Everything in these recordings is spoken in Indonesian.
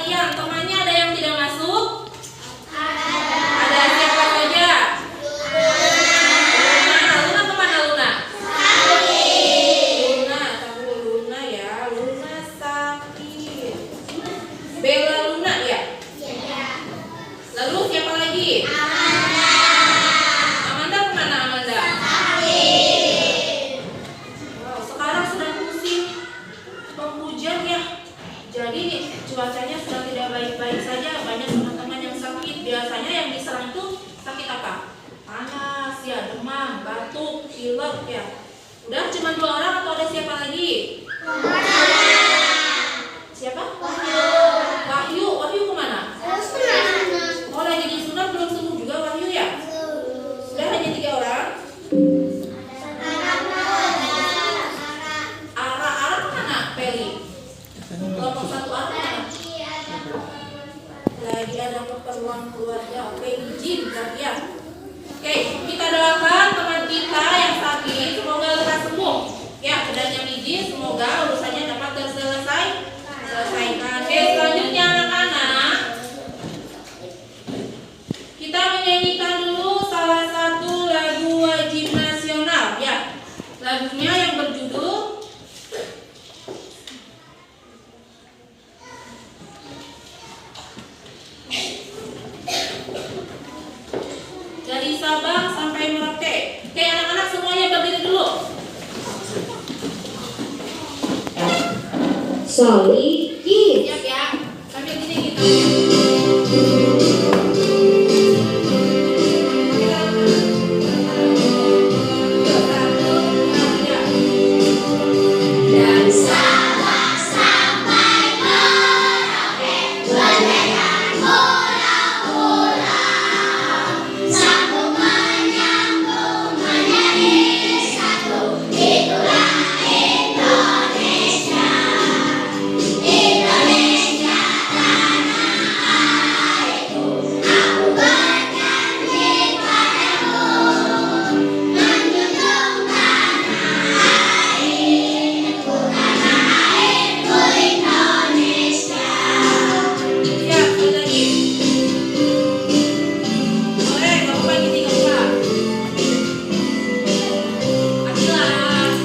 kalian temannya ada yang tidak masuk? Ada siapa saja? Luna kemana Luna? Luna ya. Luna sakit. Bella Luna ya? Lalu siapa lagi? Amanda kemana Amanda? Wow, sekarang sedang musim penghujan ya. Jadi cuacanya sedang tidak baik-baik saja. Banyak teman-teman yang sakit. Biasanya yang diserang itu sakit apa? Panas ya, demam, batuk, pilek ya. Udah cuma 2 orang atau ada siapa lagi? Siapa? Wahyu. Wahyu kemana? Oh lagi disunat belum sembuh juga Wahyu ya? Sudah hanya 3 orang? Ara kemana? Peli? Kelompok 1 Ara kemana? Lagi ada keperluan keluarga. Oke, izin ya. Oke, kita doakan teman kita yang sakit semoga lekas sembuh. Ya, dan yang izin semoga urusannya dapat terselesaikan. Oke, selanjutnya anak-anak, kita menyanyikan dulu salah satu lagu wajib nasional ya. Lagunya yang berjudul Dari Sabang sampai Merauke. Oke, anak-anak semuanya berdiri dulu. Solid Kids. Siap ya. Sambil gini kita. Dari Sabang sampai Merauke, berdengar pulau-pulau, sambung menyambung menjadi satu. Itulah Indonesia, Indonesia tanah airku. Aku berjanji padamu, menjunjung tanah airku, Indonesia. Siap, sekali lagi. Boleh, kamu bagi 3 kelompok. Akilah.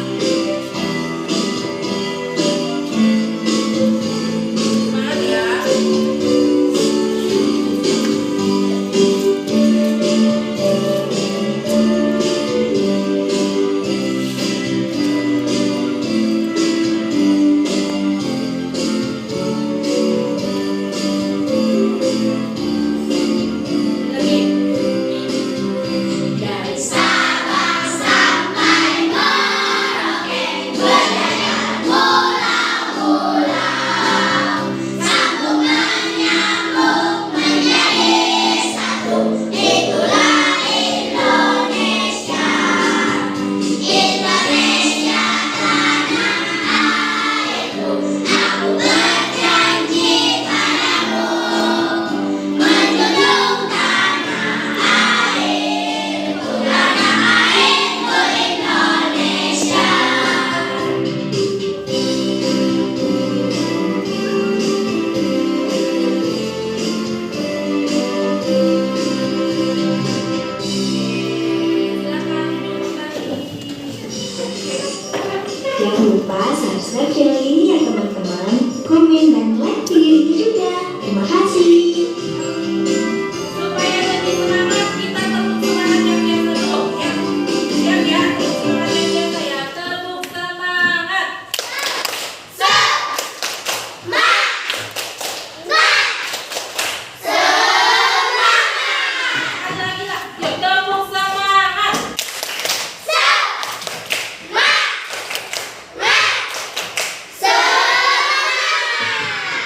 Semangat ya. Lagi. Dari Sabang sampai Merauke, berdengar pulau-pulau, sambung menyambung menjadi satu. Itulah Indonesia, Indonesia tanah airku. Aku berjanji padamu, menjunjung tanah airku, Indonesia. Silakan duduk kembali. Jangan lupa subscribe channel ini ya teman-teman, komen dan like video ini juga. Terima kasih. Supaya lebih semangat, kita tepuk semangat yang biasa dulu ya. Siap ya, tepuk semangat yang biasa ya. Tepuk semangat. Sekali lagi lah. Yuk, tepuk semangat.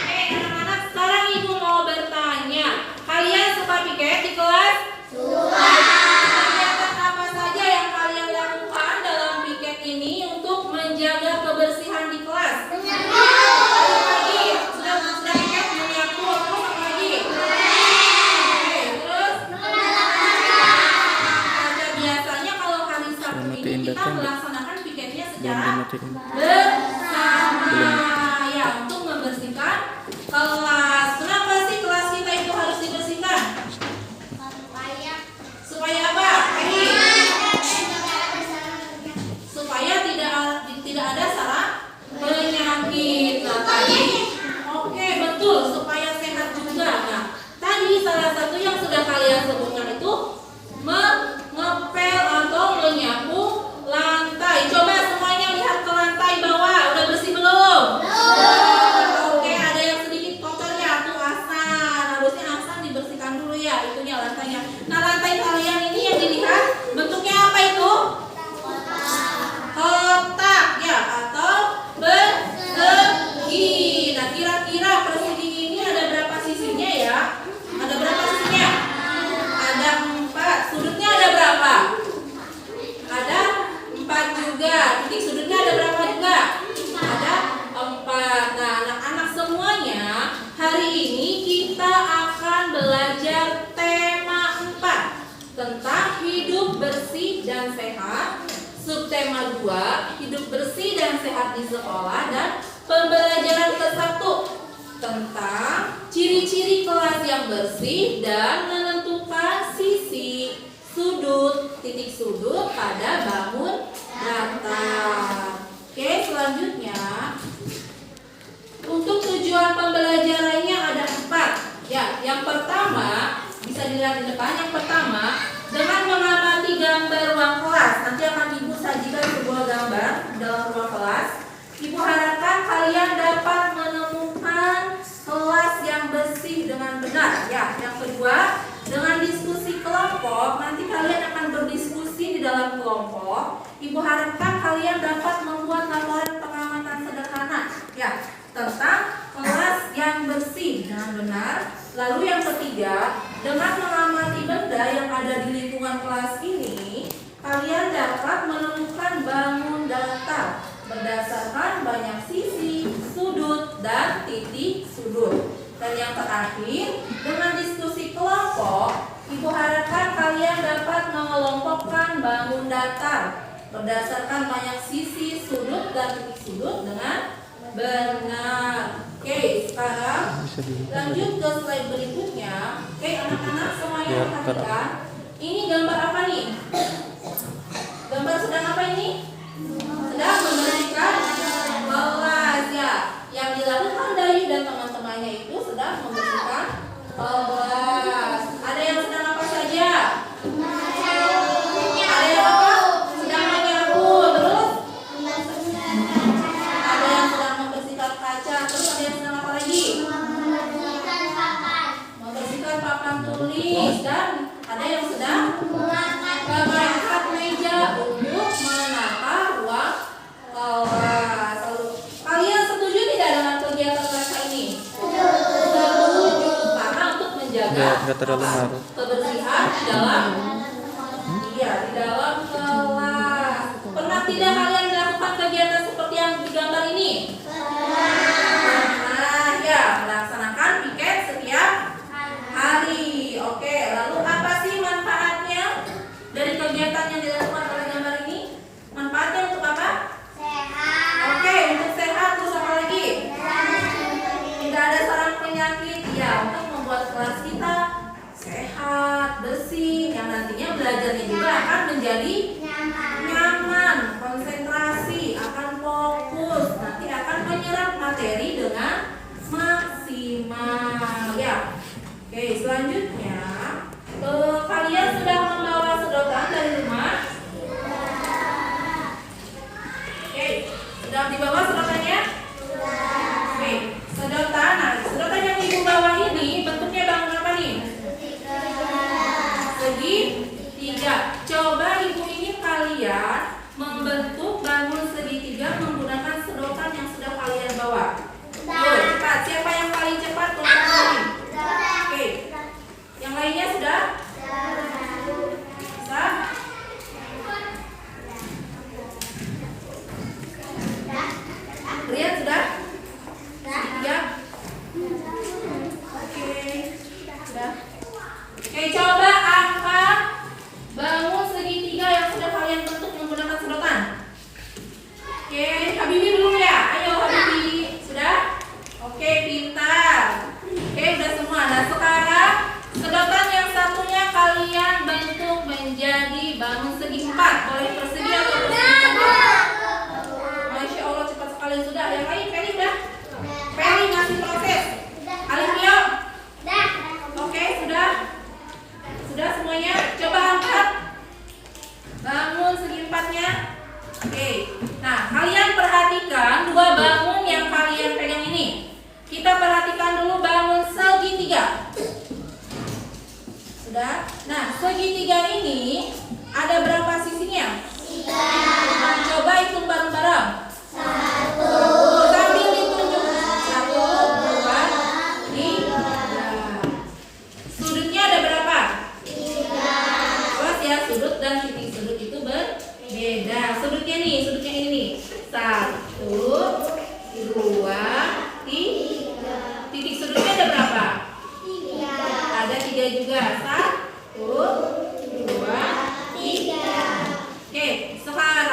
Oke, anak-anak, sekarang ibu mau bertanya. Kalian suka piket di kelas? Suka. Kegiatan apa saja yang kalian lakukan dalam piket ini untuk menjaga kebersihan di kelas? Apa lagi? Sudah piket menyapu, terus apa lagi? Oke, terus? Ada biasanya kalau hari Sabtu ini kita melaksanakan piketnya secara bersama ya untuk membersihkan kelas. Nah, Subtema 2, hidup bersih dan sehat di sekolah, dan pembelajaran ke-1 tentang ciri-ciri kelas yang bersih dan menentukan sisi, sudut, titik sudut pada bangun datar. Oke, selanjutnya untuk tujuan pembelajarannya ada 4. Ya, yang pertama bisa dilihat di depan. Yang pertama, dengan mengamati gambar ruang kelas. Nanti akan Ibu sajikan sebuah gambar dalam ruang kelas. Ibu harapkan kalian dapat menemukan kelas yang bersih dengan benar. Ya, yang kedua, dengan diskusi kelompok. Nanti kalian akan berdiskusi di dalam kelompok. Ibu harapkan kalian dapat membuat laporan pengamatan sederhana. Ya, tentang kelas yang bersih dengan benar. Lalu yang ketiga, dengan mengamati benda yang ada di lingkungan kelas ini, kalian dapat menemukan bangun datar berdasarkan banyak sisi, sudut, dan titik sudut. Dan yang terakhir, dengan diskusi kelompok, Ibu harapkan kalian dapat mengelompokkan bangun datar berdasarkan banyak sisi, sudut, dan titik sudut dengan benar. Oke, sekarang lanjut ke slide berikutnya. Oke, anak-anak semuanya perhatikan. Ini gambar apa nih? Gambar sedang apa ini? Sedang membersihkan kelas ya. Yang dilakukan Dayu dan teman-temannya itu sedang membersihkan kelas. Ada yang sedang apa saja? Ada yang apa? Sedang menyapu. Terus? Ada yang sedang membersihkan kaca. Terus ada yang sedang apa lagi? Membersihkan papan tulis. Dan ada yang sedang mengangkat meja untuk menata ruang kelas. Kalian setuju tidak dengan kegiatan mereka ini? Setuju, karena untuk menjaga kebersihan di dalam di dalam kelas. Pernah tidak kalian melakukan kegiatan seperti yang di gambar ini? Nah, ya, melaksanakan piket setiap hari. Oke, lalu apa sih manfaatnya dari kegiatan yang dilakukan oleh gambar ini? Manfaatnya untuk apa? Oke, untuk sehat. Terus apa lagi? Tidak ada sarang penyakit. Ya, untuk membuat kelas kita sehat, bersih. Yang nantinya belajarnya juga akan menjadi nyaman, konsentrasi, akan fokus. Nanti akan menyerap materi dengan maksimal. Ya. Oke, selanjutnya kalian sudah membawa sedotan dari rumah? Oke, sudah dibawa sedotannya? Oke, sedotan. Nah, sedotan yang Ibu bawa ini bentuknya bangun apa nih? Segitiga. Coba Ibu ingin kalian membentuk bangun segitiga menggunakan sedotan yang sudah kalian bawa. Yuk, cepat. Siapa yang paling cepat untuk ini? Oke. Yang lainnya sudah? Bisa? Lihat sudah? Segitiga? Oke. Sudah. Oke, coba angkat bangun segitiga yang sudah kalian bentuk menggunakan sedotan. Oke, Habibi dulu ya. Ayo Habibi. Sudah? Oke, pintar. Oke, udah semua. Nah, sekarang sedotan yang satunya kalian bentuk menjadi bangun segi 4. Boleh persegi atau persegi 4? Masya Allah, cepat sekali. Sudah. Yang lain, Feli udah? Feli masih proses. Alif Leo? Oke, sudah. Sudah semuanya? Coba angkat bangun segi 4-nya. Oke. Nah, kalian perhatikan dua bangun yang kalian pegang ini. Kita perhatikan dulu bangun segitiga. Sudah? Nah, segitiga ini ada berapa sisinya? 3. Coba hitung bareng-bareng. 1. Sambil ditunjuk. 1, 2, 3. Sudutnya ada berapa? 3. Awas ya, sudut dan titik sudut itu berbeda. Sudutnya nih, sudutnya ini nih. 1, 2, 3. Titik sudutnya ada berapa? 3. Ada 3 juga. 1, 2, 3. Oke, sekarang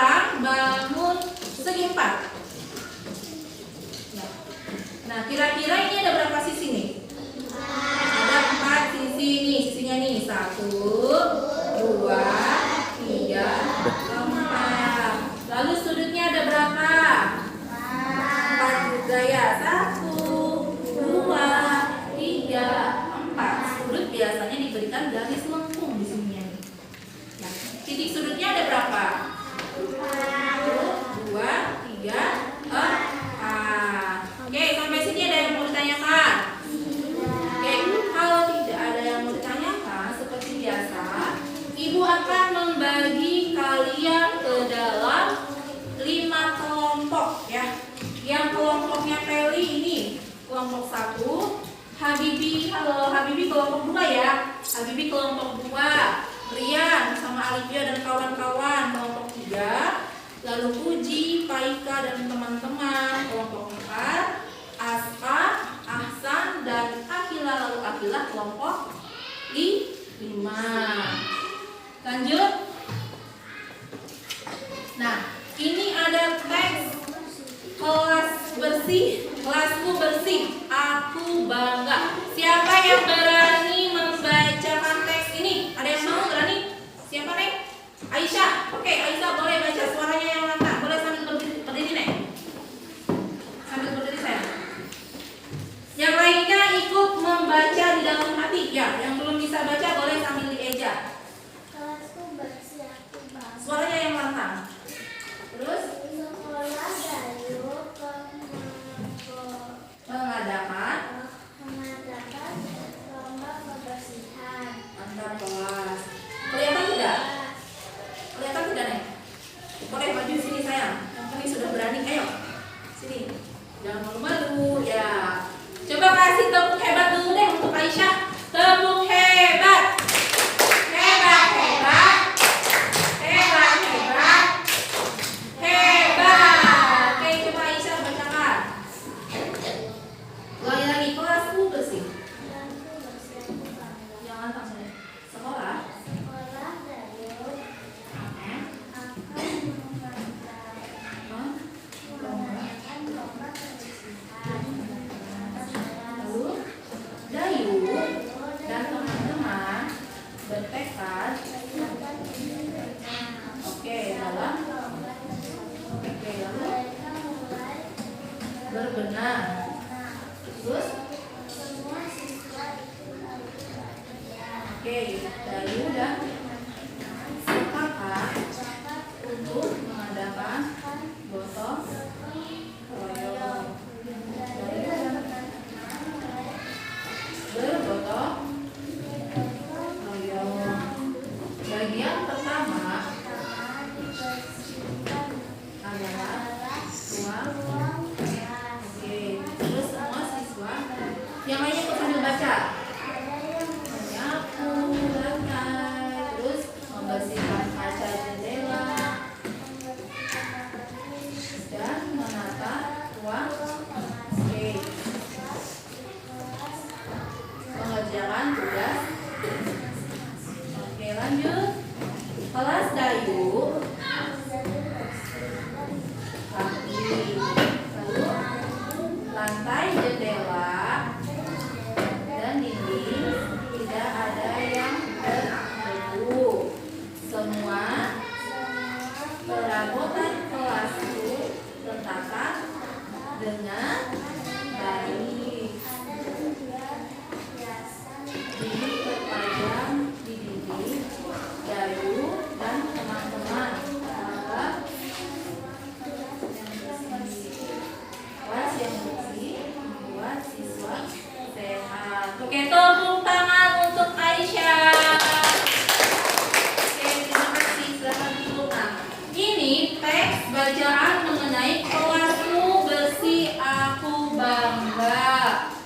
1. Habibi, halo Habibi kelompok 2 ya. Habibi kelompok 2. Rian sama Alivia dan kawan-kawan kelompok 3. Lalu Puji, Paika dan teman-teman kelompok 4. Aska, Ahsan dan Akila, lalu Akila kelompok 5. Lanjut. Nah, ini ada teks kelas bersih, kelasku bersih, aku bangga. Siapa yang berani membacakan teks ini? Ada yang mau berani? Siapa nih? Aisyah. Oke, Aisyah boleh baca, suaranya yang lantang. Boleh sambil berdiri nih. Sambil berdiri sayang. Yang lainnya ikut membaca di dalam hati. Ya, yang belum bisa baca boleh sambil dieja. Kelasku bersih, aku bangga. Suaranya yang lantang. Terus mengadakan lomba kebersihan antar kelas. Kelihatan tidak? Kelihatan tidak nih? Boleh maju sini sayang. Yang ini sudah berani, ayo. Sini. Jangan malu-malu ya. Coba kasih tepuk hebat dulu deh untuk Aisyah. Tepuk hebat. Hebat, hebat. Hebat, hebat. Hebat. Oke, coba Aisyah bacakan. Ulangi lagi, kelasku bersih. kelasku bersih, aku bangga. Jangan langsung sekolah. Sekolah dari akan mengadakan lomba kebersihan. Lalu Dayu dan teman-teman bertekad. Oke, dalam. Oke, lalu Mereka mulai berbenah. Terus, semua siswa ikut belajar. oke, Dayu dan sepakat untuk mengadakan gotong royong. Dayu dan bergotong royong. Bagian pertama adalah ruang. Oke, terus semua siswa yang lainnya ikut sambil baca. Menyapu lantai, terus membersihkan kaca jendela dan menata ruang. Oke, mengerjakan tugas. Oke, lanjut. Kelas Dayu rapi. Lalu lantai jendela dan dinding tidak ada yang berdebu. Semua perabotan kelasku letakkan dengan baik. Dipajang di dinding. Dayu dan teman-teman membuat kelas yang bersih, membuat siswa sehat. Oke, tepuk tangan untuk Aisyah. Oke, terima kasih. Silakan duduk. Nah, ini teks bacaan mengenai kelasku bersih, aku bangga.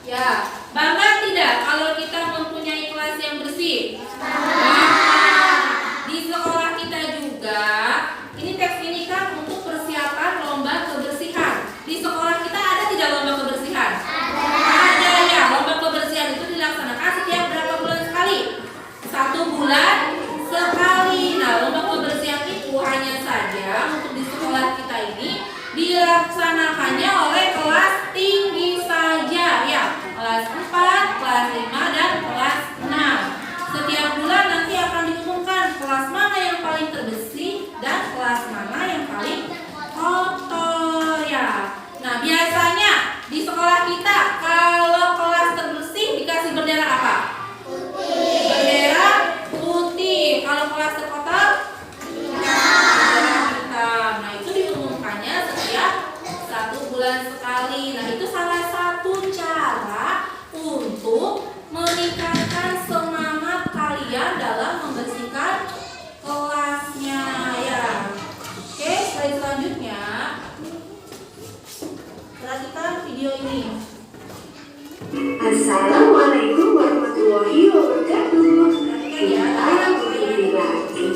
Ya, bangga tidak kalau kita mempunyai kelas yang bersih? Di sekolah kita juga, ini teks ini kan untuk persiapan lomba kebersihan. Di sekolah kita ada tidak lomba kebersihan? Ada ya, lomba kebersihan itu dilaksanakan setiap berapa bulan sekali? 1 bulan sekali. Nah, lomba kebersihan itu hanya saja untuk di sekolah kita ini dilaksanakannya oleh kelas tinggi saja ya. Kelas 4, kelas 5, dan kelas 6. Setiap bulan nanti akan diumumkan kelas mana yang paling terbersih dan kelas mana yang paling kotor ya. Nah, biasanya di sekolah kita kalau kelas terbersih dikasih bendera apa? Putih. Bendera putih. Kalau kelas terkotor? Bendera hitam. Nah, itu diumumkannya setiap 1 bulan sekali. Nah, itu salah satu cara untuk Assalamualaikum warahmatullahi wabarakatuh. Kita kembali lagi.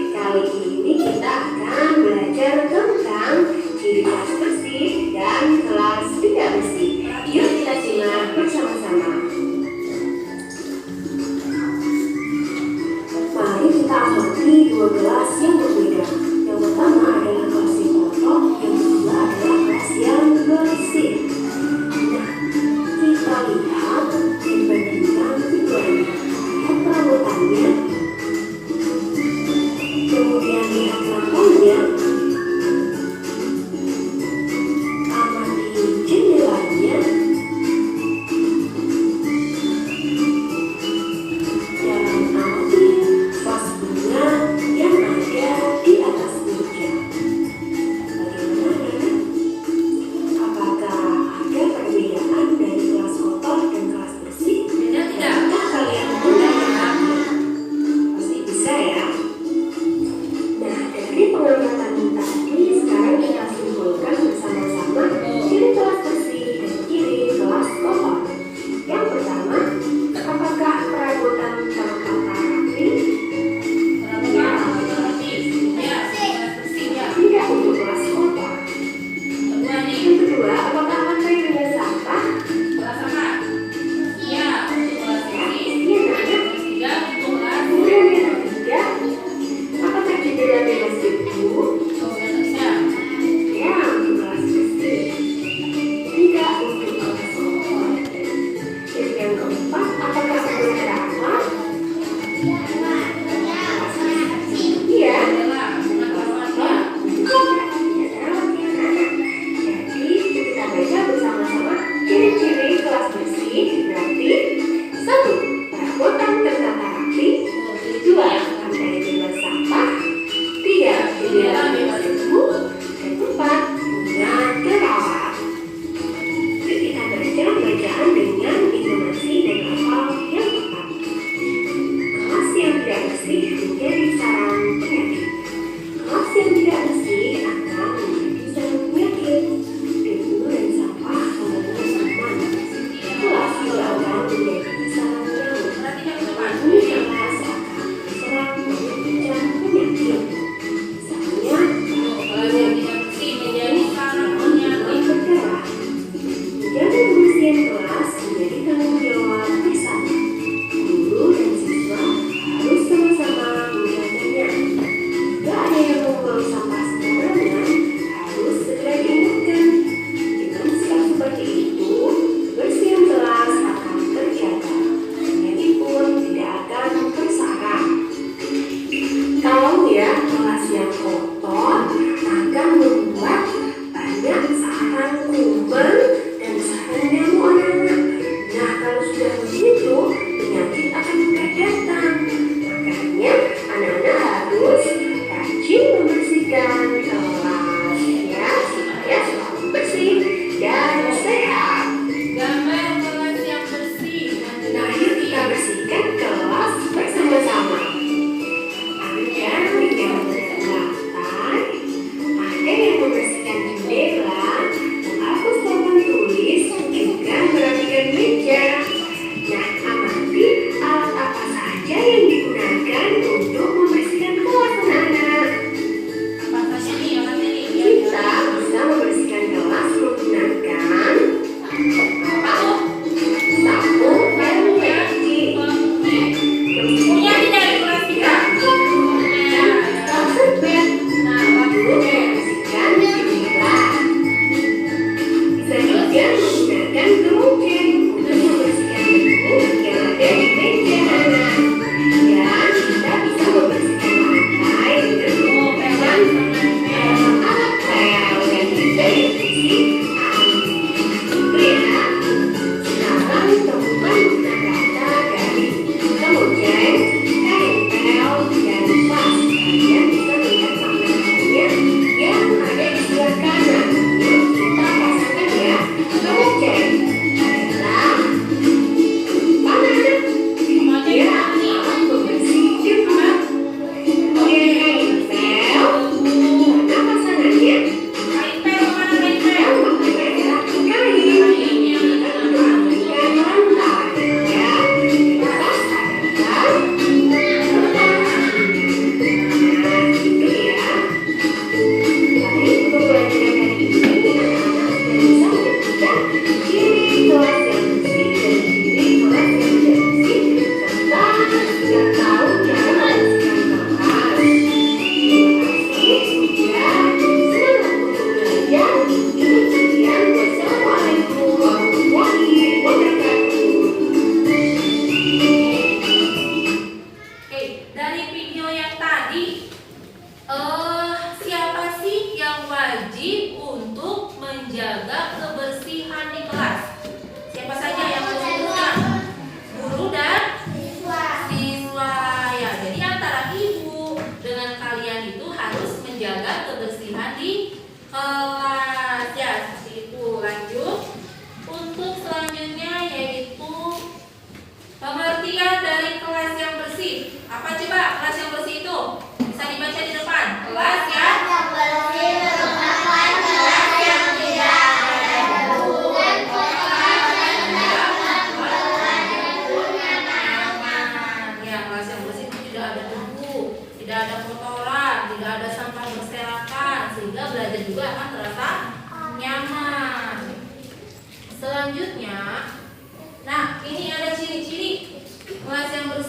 Kali ini kita akan belajar tentang ciri khas bersih dan kelas tidak bersih. Yuk kita simak bersama-sama. Mari kita amati dua kelas yang berbeda. Yang pertama adalah kelas yang kotor, yang kedua adalah kelas yang bersih. Nah, kita lihat dibandingkan keduanya. Lihat perabotannya. Kemudian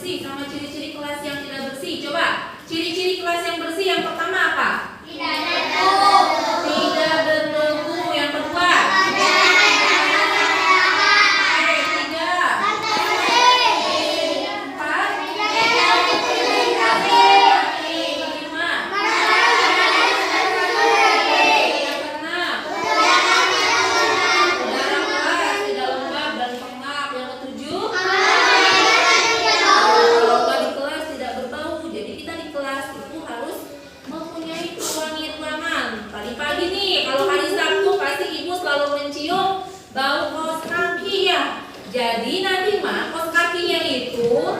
bersih sama ciri-ciri kelas yang tidak bersih. Coba, ciri-ciri kelas yang bersih yang pertama apa? Tidak berdebu. Tidak berdebu. Yang kedua? Oke, tiga. Empat. Lima. Yang keenam. Udara kelas tidak lembab dan pengap. Yang ketujuh. Kalau nggak di kelas tidak berbau. Jadi kita di kelas itu harus mempunyai ruangan. Tadi pagi nih, kalau hari Sabtu pasti ibu selalu mencium bau kaos kaki ya. Jadi nanti mah kaos kakinya itu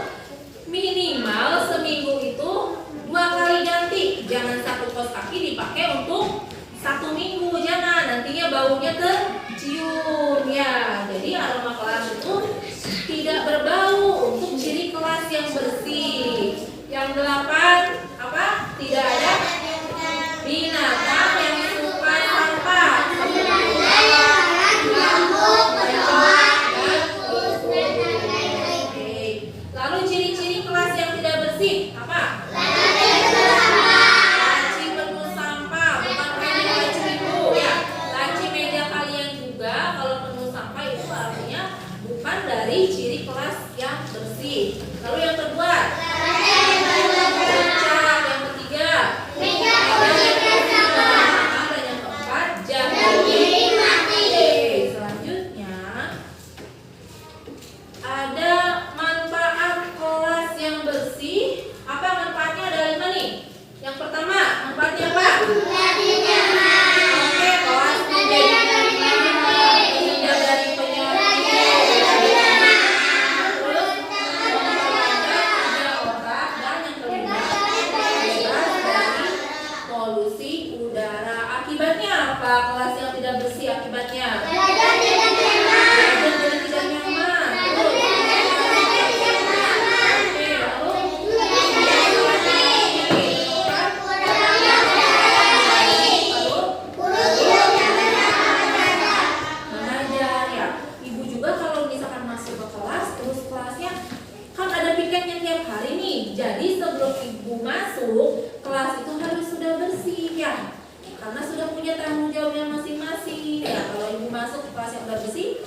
minimal seminggu itu 2 kali ganti. Jangan satu kaos kaki dipakai untuk 1 minggu, jangan. Nantinya baunya tercium ya. Jadi aroma kelas itu tidak berbau untuk ciri kelas yang bersih. Yang 8 apa? Tidak ada binatang yang suka sampah. Oke. Lalu ciri-ciri kelas yang tidak bersih apa? Laci penuh sampah, bukan hanya laci itu ya. Laci meja kalian juga kalau penuh sampah itu artinya bukan dari ciri kelas yang bersih. Lalu yang kedua, pecah. Yang ketiga, meja yang kotor. Dan yang keempat, jadi mati. Selanjutnya ada manfaat kelas yang bersih. Apa manfaatnya? Ada 5 nih. Yang pertama, manfaatnya apa? Oke, kelas menjadi nyaman, terhindar dari penyakit. Terus memperlancar kerja otak. Dan yang kelima, bebas dari polusi udara. Akibatnya apa? Kelas yang tidak bersih akibatnya belajar jadi tidak nyaman. Terus, oke, mengajar ya. Ibu juga kalau misalkan masuk ke kelas, terus kelasnya kan ada piketnya tiap hari nih. Jadi sebelum ibu masuk, kelas itu harus sudah bersih ya. Karena sudah punya tanggung jawabnya masing-masing ya. Kalau ibu masuk ke kelas yang udah bersih,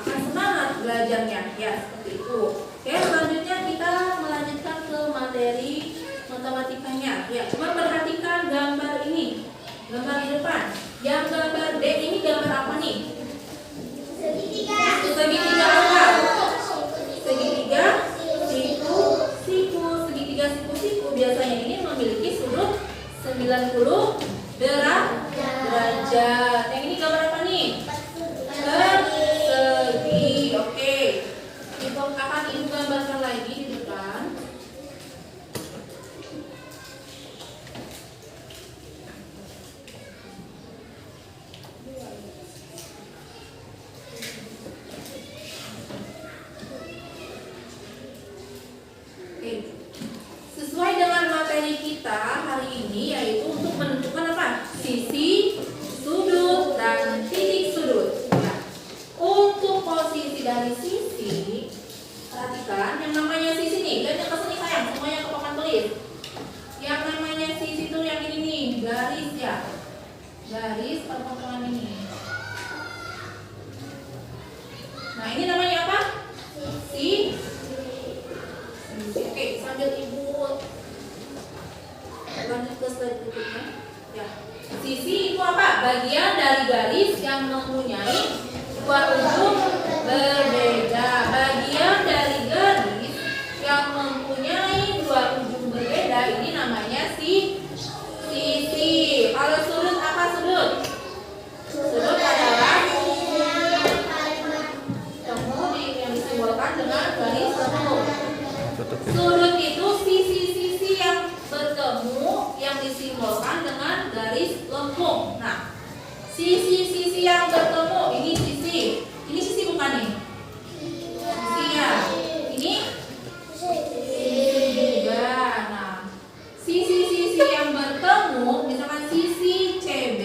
akan semangat belajarnya ya, seperti itu. Oke, selanjutnya kita melanjutkan ke materi matematikanya. Ya, coba perhatikan gambar ini. Gambar di depan. Yang gambar D ini gambar apa nih? Segitiga apa? Segitiga siku. Segitiga siku biasanya ini memiliki sudut 90 derajat. Yang ini gambar apa nih? Persegi. Oke. Ibu akan ibu gambarkan lagi di depan. Oke. Sesuai dengan materi kita hari ini yaitu untuk menentukan apa? Sisi, sudut, dan titik sudut. Nah, untuk posisi dari sisi, perhatikan yang namanya sisi nih. Lihat yang kesini sayang, semuanya ke papan tulis. Yang namanya sisi itu yang ini nih, garis ya. Garis perpotongan ini. Nah, ini namanya apa? Sisi. Oke, sambil ibu lanjut ke slide berikutnya. Ya. Sisi itu apa? Bagian dari garis yang mempunyai 2 ujung berbeda. Bagian dari garis yang mempunyai 2 ujung berbeda ini namanya sisi. Kalau sudut apa sudut? Sudut adalah temu yang disimbolkan dengan garis temu. Sudut itu sisi-sisi yang bertemu yang disimbolkan dengan garis lengkung. Nah, sisi-sisi yang bertemu ini sisi. Ini sisi bukan nih? Sisi ya. Ini sisi juga. Nah, sisi-sisi yang bertemu, misalkan sisi CB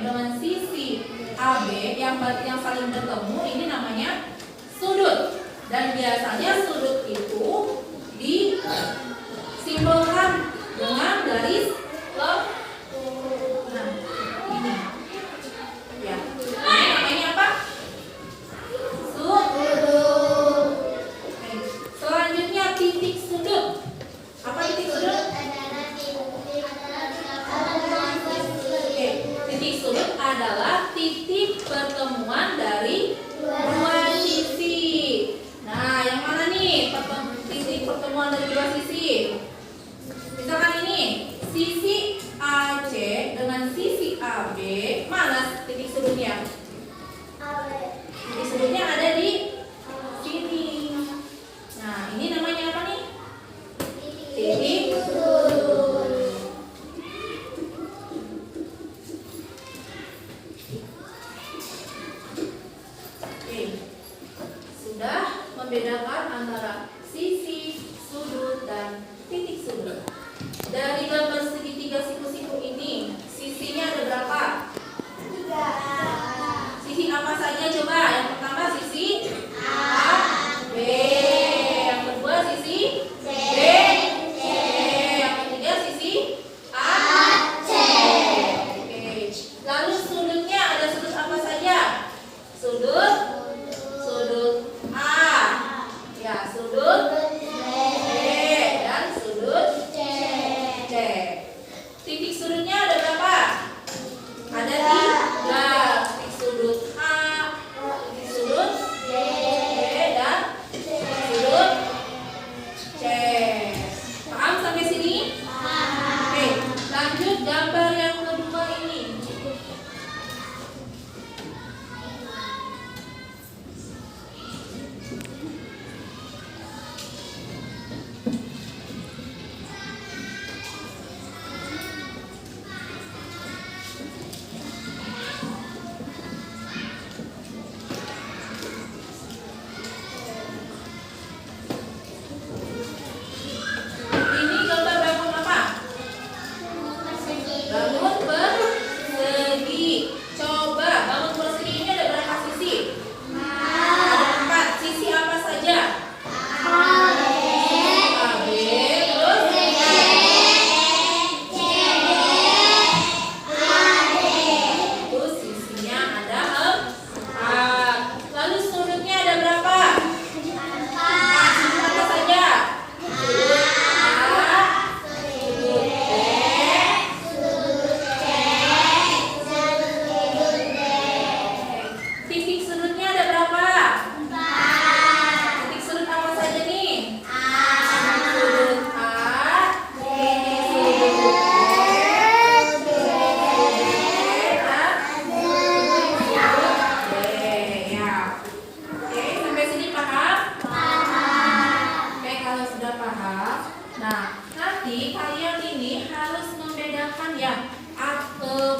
dengan sisi AB yang saling bertemu, ini namanya sudut. Dan biasanya sudut itu di membedakan antara sisi, sudut, dan titik sudut. Dari gambar segitiga siku-siku ini, sisinya ada berapa? 3. Sisi apa saja coba? Yang pertama sisi A, B. Yang kedua sisi B, C. Yang ketiga sisi A, C. Oke. Lalu sudutnya ada sudut apa saja? Sudut A, ya sudut B dan sudut C. Titik sudutnya ada berapa? Ada 3. Titik sudut A, titik sudut B dan sudut C. Paham sampai sini? Oke, lanjut gambar yang kedua ini. Ini gambar bangun apa? Bangun persegi. Coba bangun persegi ini ada berapa sisi? Ada 4. Sisi apa saja? A, B, terus terus sisinya ada 4. Lalu sudutnya ada berapa? Sudut apa saja? Sudut A, sudut B. Titik sudutnya ada berapa? Titik sudut apa saja nih? Sudut A, titik sudut B, dan sudut B. Ya. Oke, sampai sini paham? Oke, kalau sudah paham, nah nanti kalian ini harus membedakan ya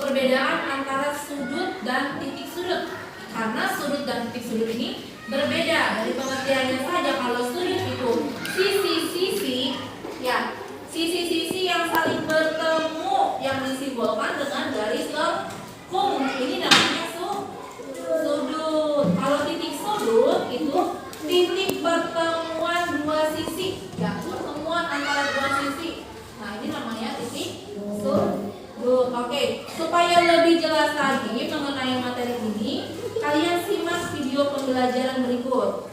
perbedaan antara sudut dan titik sudut. Karena sudut dan titik sudut ini berbeda. Dari pengertiannya saja, kalau sudut itu sisi-sisi, ya sisi-sisi yang saling bertemu yang disimbolkan dengan garis lengkung. Ini namanya sudut. Kalau titik sudut itu titik pertemuan dua sisi, ya pertemuan antara dua sisi. Nah ini namanya titik sudut. Oke, supaya lebih jelas lagi mengenai materi ini, kalian simak video pembelajaran berikut.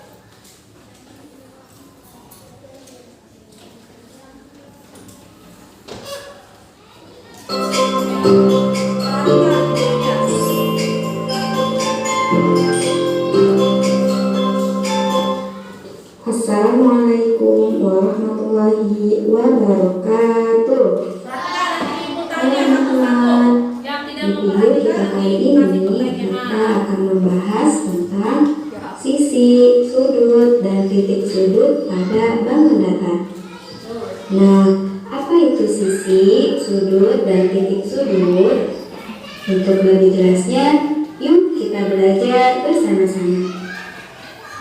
Assalamualaikum warahmatullahi wabarakatuh. Teman-teman, di video kita kali ini kita akan membahas tentang sisi, sudut, dan titik sudut pada bangun datar. Nah, apa itu sisi, sudut, dan titik sudut? Untuk lebih jelasnya, yuk kita belajar bersama-sama.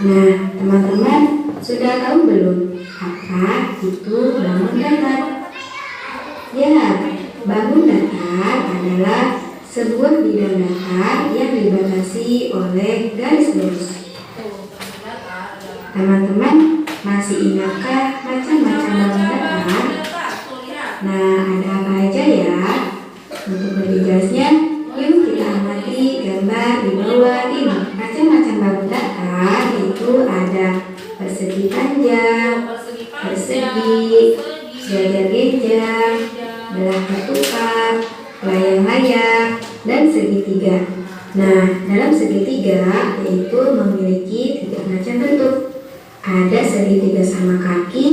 Nah, teman-teman sudah tahu belum apa itu bangun datar? Ya, bangun datar adalah sebuah bidang datar yang dibatasi oleh garis lurus. Teman-teman masih ingatkah macam-macam bangun datar? Nah, ada apa aja ya? Untuk lebih jelasnya, yuk kita amati gambar di bawah ini. Macam-macam bangun datar itu ada persegi panjang, persegi, jajar-gejar, belah ketupat, layang-layang, dan segitiga. Nah, dalam segitiga yaitu memiliki 3 macam bentuk. Ada segitiga sama kaki,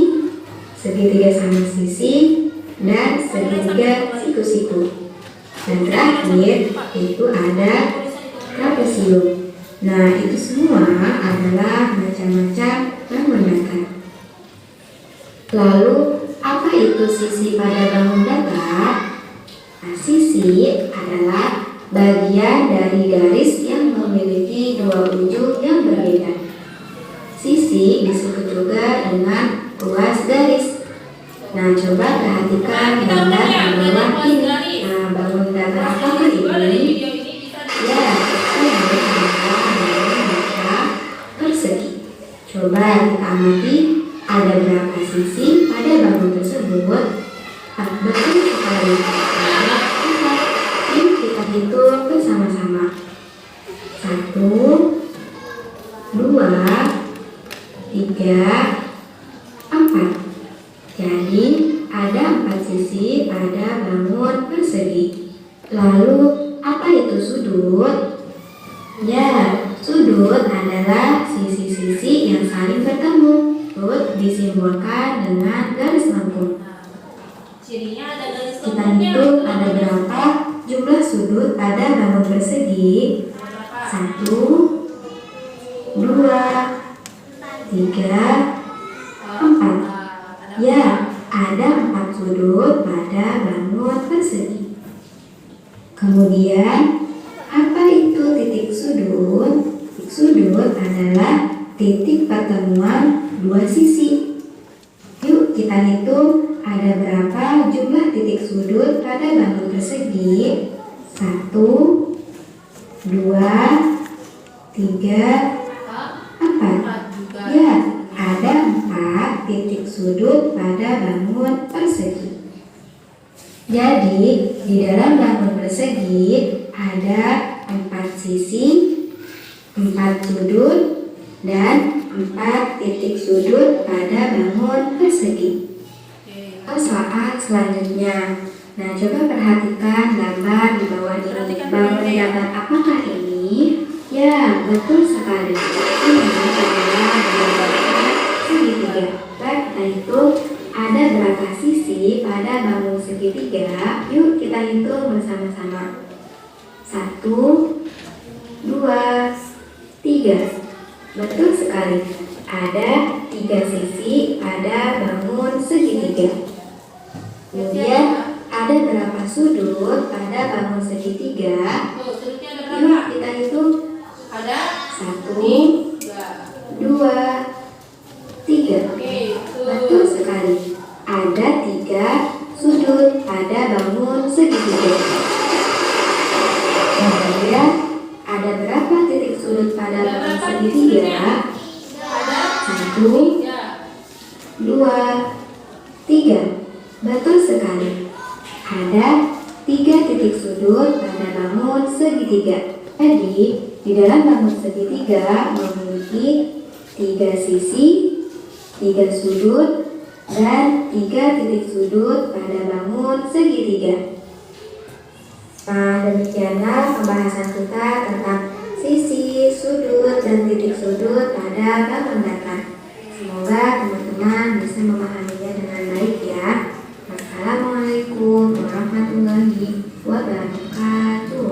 segitiga sama sisi, dan segitiga siku-siku. Dan terakhir itu ada trapesium. Nah, itu semua adalah macam-macam bangun datar. Lalu, apa itu sisi pada bangun datar? Nah, sisi adalah bagian dari garis yang memiliki 2 ujung yang berbeda. Sisi disukai juga dengan ruas garis. Nah, coba perhatikan Kita gambar udah di ya, bawah belajar ruas ini. garis. Nah, bangun datar apakah Ruas juga dari ini? video ini bisa Ya, ini adalah bangun datar persegi. Coba kita amati ada berapa sisi pada bangun tersebut. Betul sekali. Ada 4. Yuk kita hitung bersama-sama. 1, 2, 3, 4. Jadi ada 4 sisi pada bangun persegi. Lalu apa itu sudut? Ya, sudut adalah sisi-sisi yang saling bertemu. Sudut disimbolkan dengan garis lengkung. cirinya ada garis Kita lengkungnya. hitung ada berapa jumlah sudut pada bangun persegi. Berapa? 1, 2, 3, 4. Ya, ada 4 sudut pada bangun persegi. Kemudian, apa itu titik sudut? Titik sudut adalah titik pertemuan dua sisi. Yuk kita hitung ada berapa jumlah titik sudut pada bangun persegi. 1, 2, 3, 4. Juga. Ya, ada 4 titik sudut pada bangun persegi. Jadi, di dalam bangun persegi ada 4 sisi, 4 sudut, dan 4 titik sudut pada bangun persegi. Soal selanjutnya. Nah, coba perhatikan gambar di bawah ini. Bangun datar apakah ini? Ya, betul sekali. Ini adalah bangun datar segitiga. Baik, kita hitung ada berapa sisi pada bangun segitiga. Yuk kita hitung bersama-sama. 1, 2, 3. Betul sekali. Ada 3 sisi pada bangun segitiga. Kemudian ada berapa sudut pada bangun segitiga? Tuh, sudutnya ada Yuk berapa? kita hitung. Ada 1, 2, 3. Oke, Betul sekali. Ada 3 sudut pada bangun segitiga. Kemudian ada berapa titik sudut pada bangun segitiga? Ada 1, 2, 3. Betul sekali. Ada 3 titik sudut pada bangun segitiga. Jadi, di dalam bangun segitiga memiliki 3 sisi, 3 sudut, dan 3 titik sudut pada bangun segitiga. Nah, demikianlah pembahasan kita tentang sisi, sudut, dan titik sudut pada bangun datar. Semoga teman-teman bisa memahaminya dengan baik ya. Wassalamualaikum warahmatullahi wabarakatuh.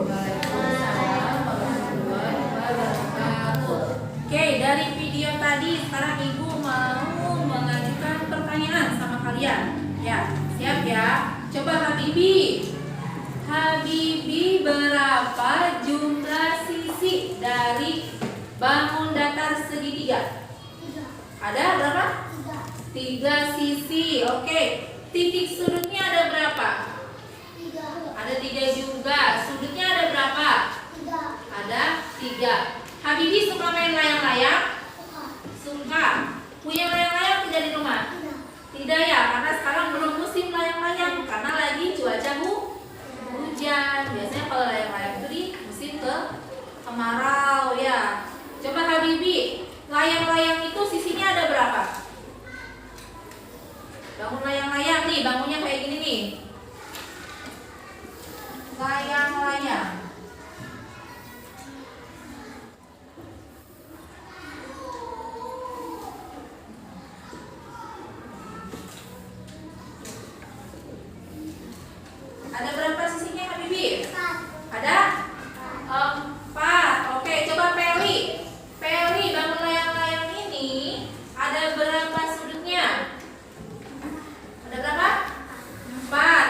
Oke, dari video tadi sekarang Ibu mau mengajukan pertanyaan sama kalian. Ya, siap ya. Coba Habibi. Habibi, berapa jumlah sisi dari bangun datar segitiga? Ada berapa? 3 sisi. Oke. Titik sudutnya ada berapa? 3. Ada 3 juga. Sudutnya ada berapa? 3. Ada 3. Habibi suka main layang-layang? Suka. Punya layang-layang tidak di rumah? Tidak ya, karena sekarang belum musim layang-layang karena lagi cuaca hujan. Biasanya kalau layang-layang itu di musim kemarau ya. Coba Habibi, layang-layang itu sisinya ada berapa? Bangun layang-layang nih, bangunnya kayak gini nih. Layang-layang. Ada berapa sisinya Habibi? 4. Ada? 4. Oke, coba Peli. Peli, bangun layang-layang ini ada berapa sudutnya? Ada berapa? 4.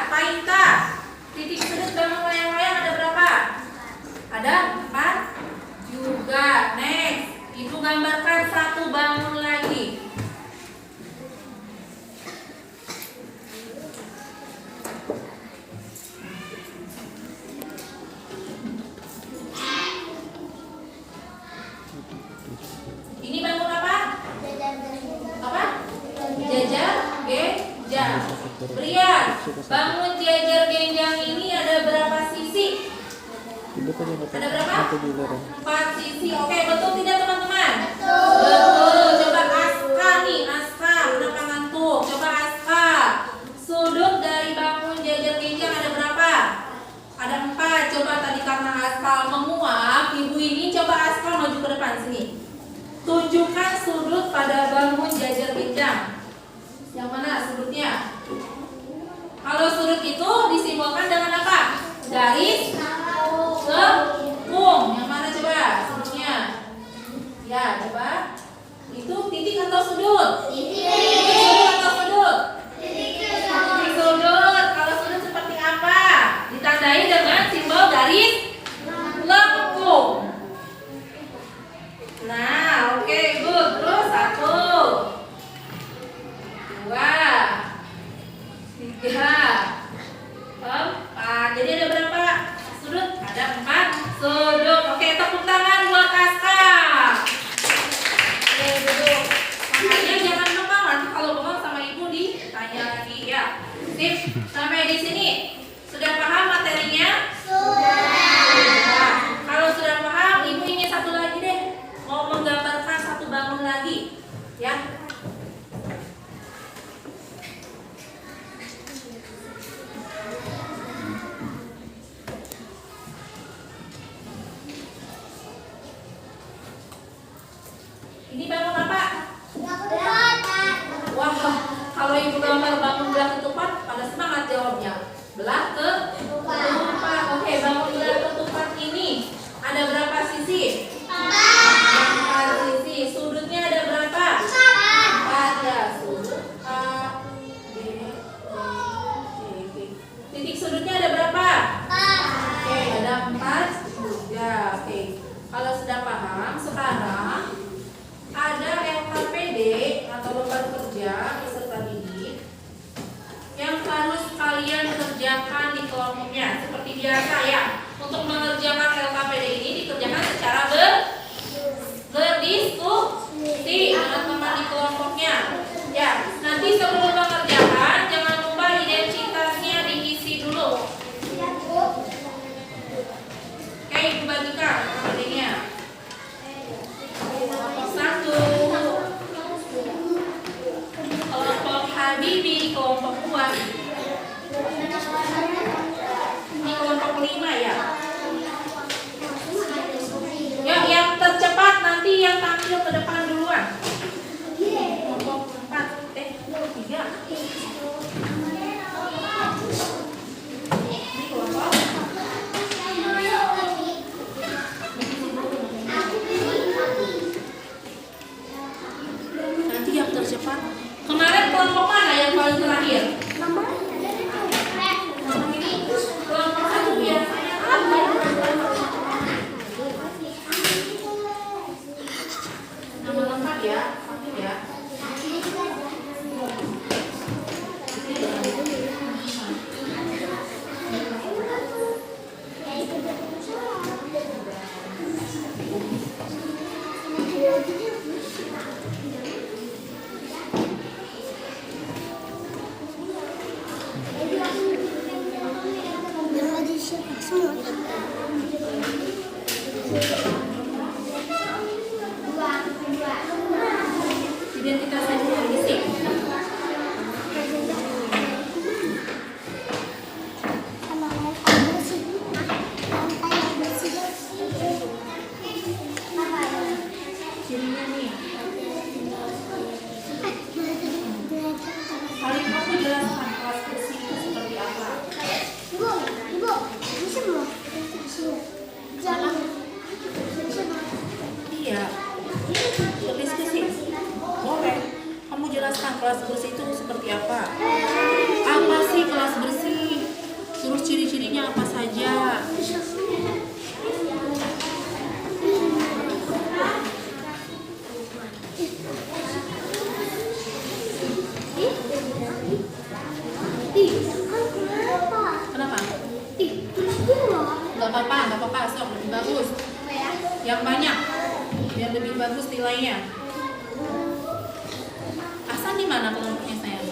Brian, bangun jajar genjang ini ada berapa sisi? Ada berapa? 4 sisi. Oke, betul tidak teman-teman? Betul. Coba Aska nih, Aska, kenapa ngantuk? Coba Aska. Sudut dari bangun jajar genjang ada berapa? Ada 4. Coba tadi karena Aska menguap, ibu ini coba Aska maju ke depan sini. Tunjukkan sudut pada bangun jajar genjang. Yang mana sudutnya? Kalau sudut itu disimbolkan dengan apa? Garis lengkung. Yang mana coba sudutnya? Ya, coba. Itu titik atau sudut? Titik. Sudut atau sudut? Titik sudut. Kalau sudut seperti apa? Ditandai dengan simbol garis lengkung. Nah, oke, good. Terus 1, 2, 3, 4. Jadi ada berapa sudut? Ada 4 sudut. Oke, tepuk tangan buat Aska. Oke, duduk. Makanya jangan bengong, nanti kalau bengong sama ibu ditanya lagi ya. Sip, sampai di sini sudah paham materinya? Sudah. Kalau sudah paham, ibu ingin satu lagi deh. Mau menggambarkan satu bangun lagi, ya. Ini bangun apa? Wah, kalau ibu gambar bangun belah ketupat, pada semangat jawabnya. Belah ketupat. Oke, bangun belah ketupat ini ada berapa sisi? 4 sisi. Sudutnya ada berapa? 4 ya. Sudut A, B, C, D. Titik sudutnya ada berapa? Oke, ada 4 juga. Oke, kalau sudah paham, sekarang ada LKPD atau lembar kerja peserta didik yang harus kalian kerjakan di kelompoknya seperti biasa ya. Untuk mengerjakan LKPD ini dikerjakan secara berdiskusi dengan teman di kelompoknya. Ya, nanti sebelum mengerjakan jangan lupa identitasnya diisi dulu. Oke, Ibu bagikan LKPD-nya. Kelompok 1 kelompok Habibi, kelompok 2 ini kelompok 5 ya. Yuk, yang tercepat nanti yang tampil ke depan duluan. Kelompok 4 3 ini kelompok nanti yang tercepat. Kemarin kelompok mana yang paling terakhir? Kelompok 1 biasanya nama lengkap ya, ya. Identitasnya juga diisi. Cirinya nih. Kali aku jelaskan kelas bersih itu seperti apa. Iya. Berdiskusi. Boleh. Kamu jelaskan kelas bersih itu seperti apa? Apa sih kelas bersih? Terus ciri-cirinya apa saja? Kenapa? Gak apa-apa, sok lebih bagus. Yang banyak, biar lebih bagus nilainya. Hasan di mana kelompoknya sayang?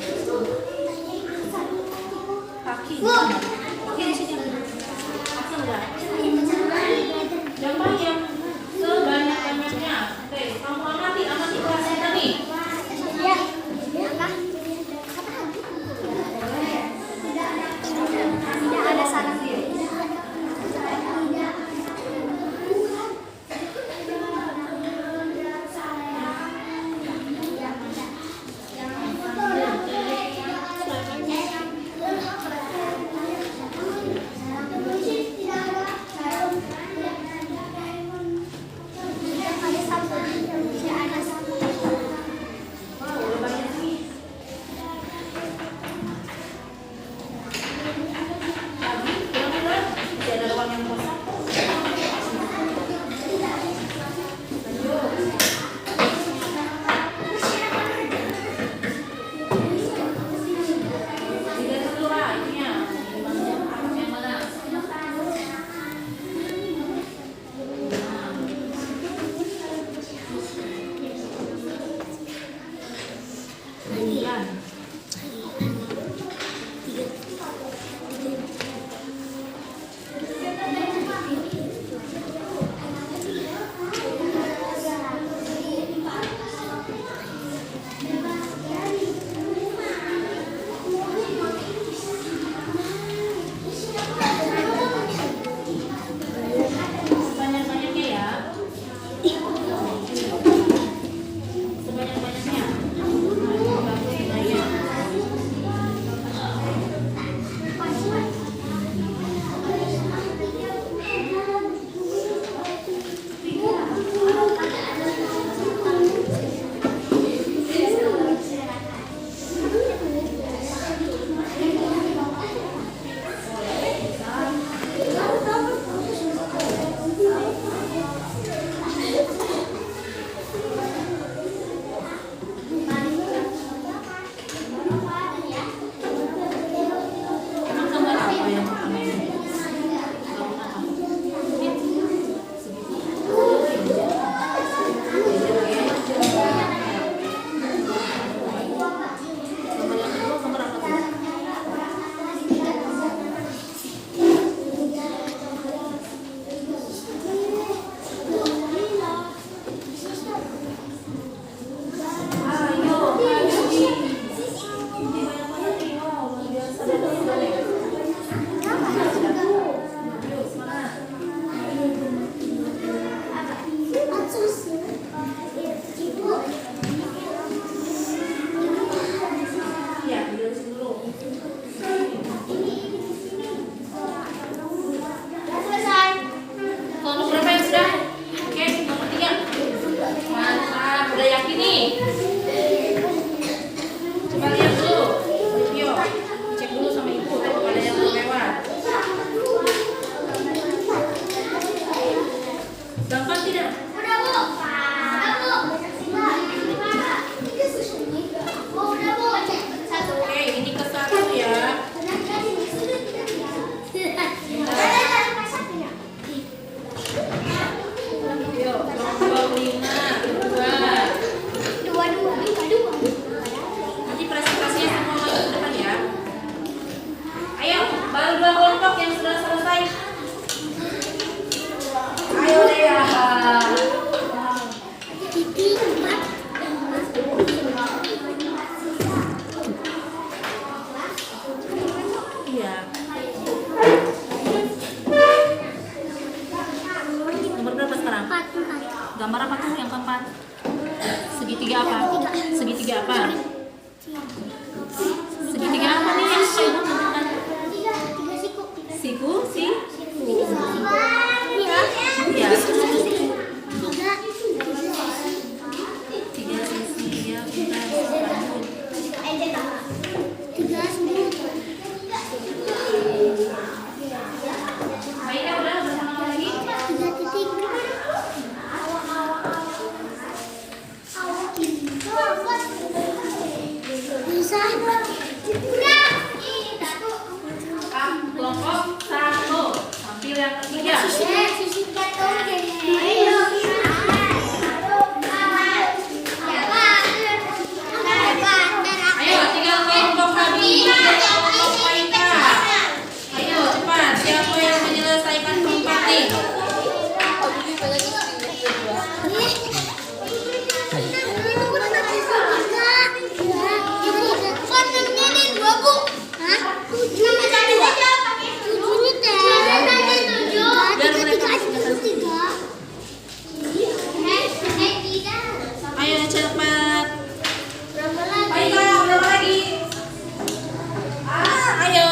apa? Segitiga apa nih yang Ibu temukan? Siku, si? Ya. Tiga sisi ya, benar. Baiknya udah bersama lagi. Kelompok 1. Tampil yang ketiga. Ayo, tinggal kelompok Habibie dan kelompok Faika. Ayo, cepat. Siapa yang menyelesaikan keempat nih? Ayo cepat. Faika, berapa lagi? Ayo.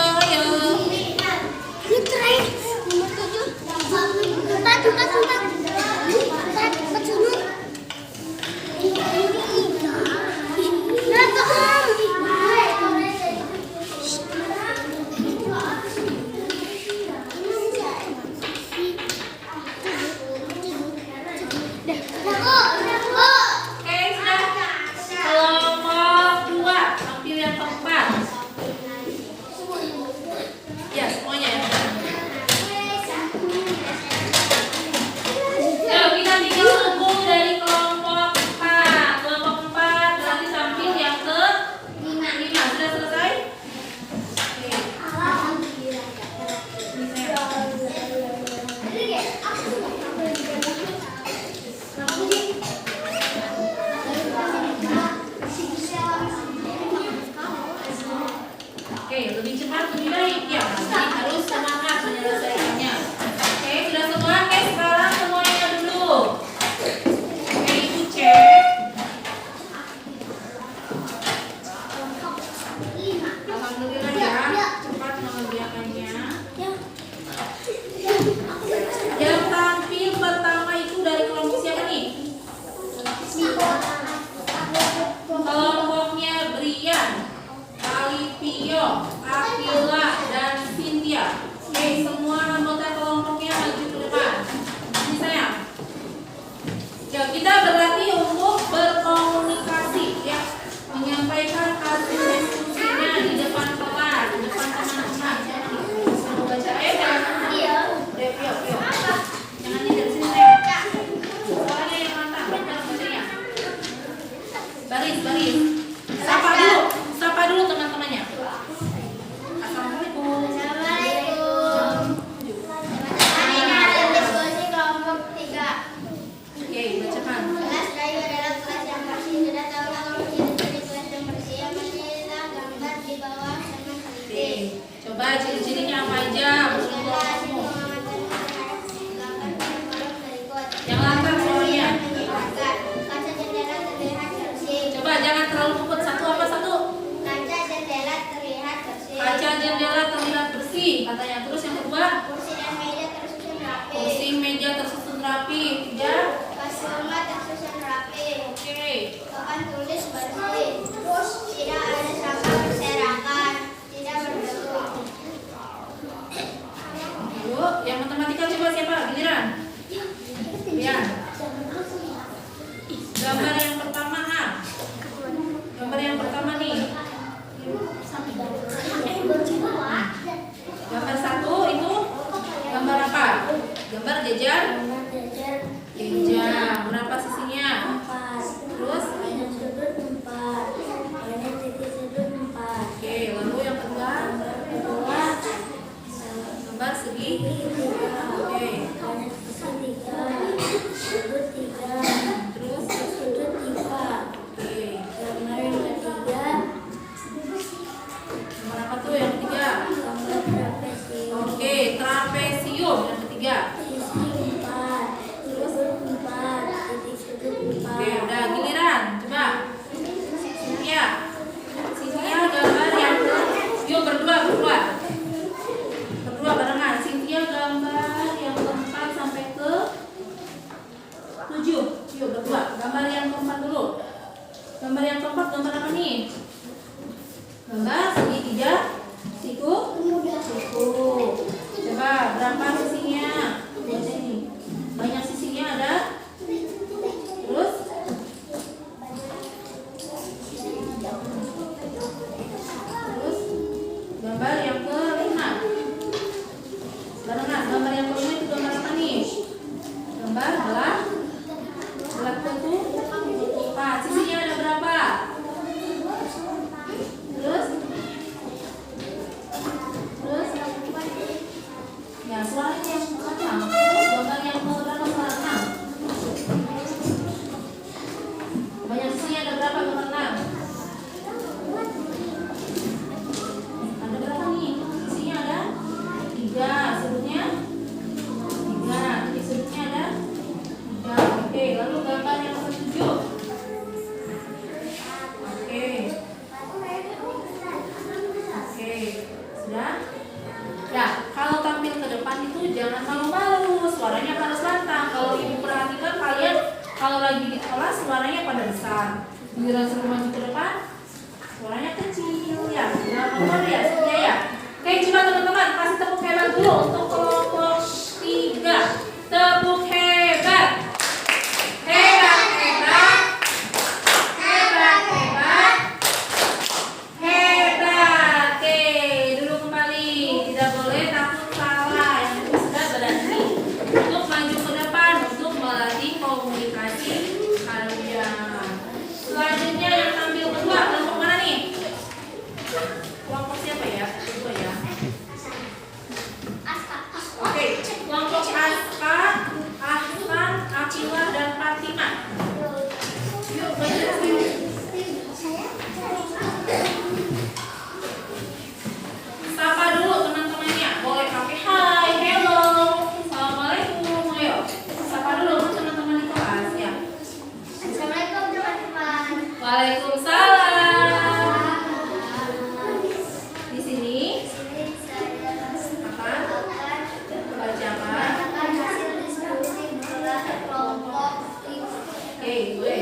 Oke, sudah. Kelompok 2. Tampil yang keempat. Ya, semuanya ya. Ayo, kita tinggal tunggu dari kelompok 4. Kelompok 4 berarti tampil yang ke-5. Sudah selesai? Oke, lebih cepat lebih baik ya. Pasti harus semangat menyelesaikannya. Oke, sudah semua? Oke, sekarang semuanya dulu. Oke, Ibu cek. Alhamdulillah ya, cepat mengerjakannya. Yang tampil pertama itu dari kelompok siapa nih? Kelompoknya Brian, Alipio, Akila, dan Cynthia. Oke, semua anggota kelompoknya maju ke depan. Ini saya. Ya, kita berlatih untuk berkomunikasi ya, menyampaikan hasil diskusinya di depan kelas, di depan teman-teman. Mau baca ayat ya? Iya. Yuk. Jangan dari sini saya. Suaranya yang mantap, benar bacanya. Baris. Sapa dulu teman-temannya. Assalamualaikum. Oke, bacakan. Kelas Rayu adalah kelas yang bersih, sudah tahu kalau ciri-ciri kelas yang bersih yang masih gambar di bawah sama Oke, coba ciri-cirinya apa aja? Yang lantar soalnya. Kaca jendela terlihat bersih. Coba jangan terlalu puput. Satu. Kaca jendela terlihat bersih. Kaca jendela terlihat bersih. Katanya. Terus yang kedua, Kursi dan meja tersusun rapi. kursi meja tersusun rapi. 3. Kasur tersusun rapi. Oke. Papan tulis bersih. Tidak ada sampah berserakan. Tidak berdebu. Lalu yang matematika coba siapa? Giliran. Ya. Gambar yang pertama A. Gambar yang pertama nih. Gambar 1 itu gambar apa? Gambar jajar. Berapa sisinya? Terus? Oke, lalu yang kedua? Gambar segi. Oke. Terus? Oke. Gambar apa tuh yang ketiga? Oke, trapesium yang ketiga. Oke, udah giliran. Coba. ya. Cynthia gambar yang ke, yuk berdua barengan. Cynthia gambar yang keempat sampai ke 7. Yuk berdua. Gambar yang keempat dulu. Gambar yang keempat gambar apa nih? Gambar segitiga, siku. Coba berapa sisinya? Ini banyak sisinya ada. Terus gambar yang ke-5. Barengan. Gambar yang ke-5 itu gambar apa nih? Gambar belah kutu. Nah, sisinya ada berapa? Terus ya suaranya yang kencang. Gambar yang ke-6 suara 6. Banyak sisinya ada berapa gambar 6? Ada berapa nih? Sisinya ada 3. Sudutnya 3. Jadi sudutnya ada 3. Oke, lalu gambar yang ke-7. Oke, sudah? Ya, kalau tampil ke depan itu jangan malu-malu, suaranya harus lantang. Kalau ibu perhatikan kalian kalau lagi di kelas suaranya pada besar. Giliran suruh maju ke depan, suaranya kecil ya. Jangan malu-malu ya, setia ya. Oke, coba teman-teman kasih tepuk hebat dulu untuk kelompok 3. Tepuk hebat. Hebat. Oke, duduk kembali. Tidak boleh takut salah. Yang penting sudah berani untuk maju ke depan untuk melatih komunikasi kalian. Selanjutnya yang tampil kedua, kelompok mana nih? Kelompok siapa ya? Kedua ya. Oke, kelompok Aska, Ahsan, Akilah, dan Fatimah. Yuk, baca dulu. Sapa dulu teman-temannya. Boleh pakai hai, hello, assalamualaikum. Ayo, sapa dulu teman-teman di kelas ya. Assalamualaikum teman-teman. Waalaikumsalam. Di sini Saya akan bacakan. akan hasil diskusi berat kelompok 5. Oke, gue.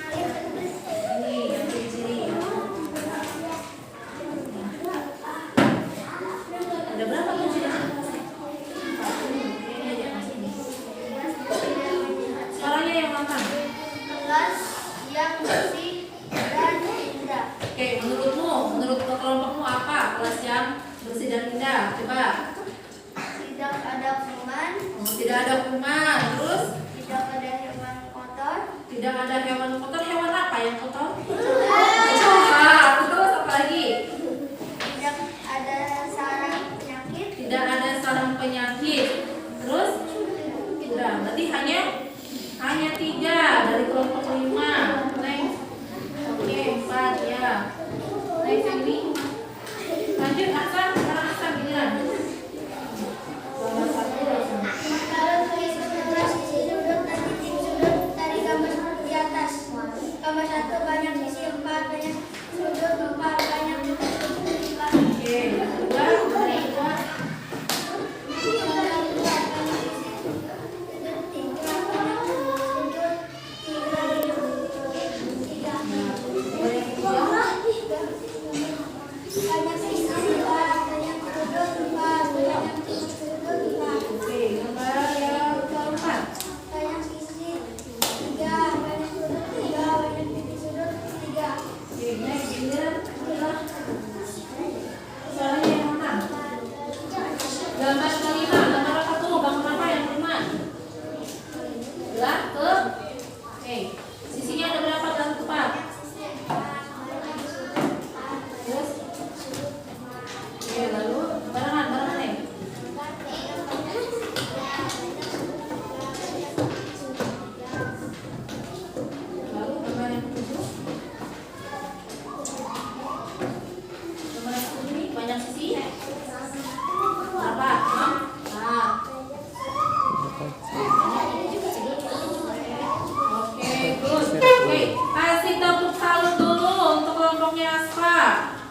Ini yang di sini. Ada berapa tuh sih? Ini aja masih ini. Suaranya yang lantang. Kelas yang bersih dan indah. Oke, menurut kelompokmu apa kelas yang bersih dan indah? Coba. Tidak ada kuman, Tidak ada kuman, terus tidak ada hewan kotor, tidak ada hewan kotor. Hewan apa yang kotor? Kecoa. Terus apa lagi? tidak ada sarang penyakit, Tidak ada sarang penyakit. Terus? Udah, berarti hanya 3 dari kelompok 5. Next. Oke, 4 ya. Next ini. Lanjut Aksan, sekarang Aksan giliran. Gambar 1 langsung. kalau mengisi kelas sisi sudut dan titik sudut dari gambar di atas. Gambar 1 banyak sisi, 4 banyak sudut, 4 banyak titik sudut, 5. Oke, yang kedua, gambar yang kedua. Oke, gambar yang keempat. Oke, next giliran Akilah.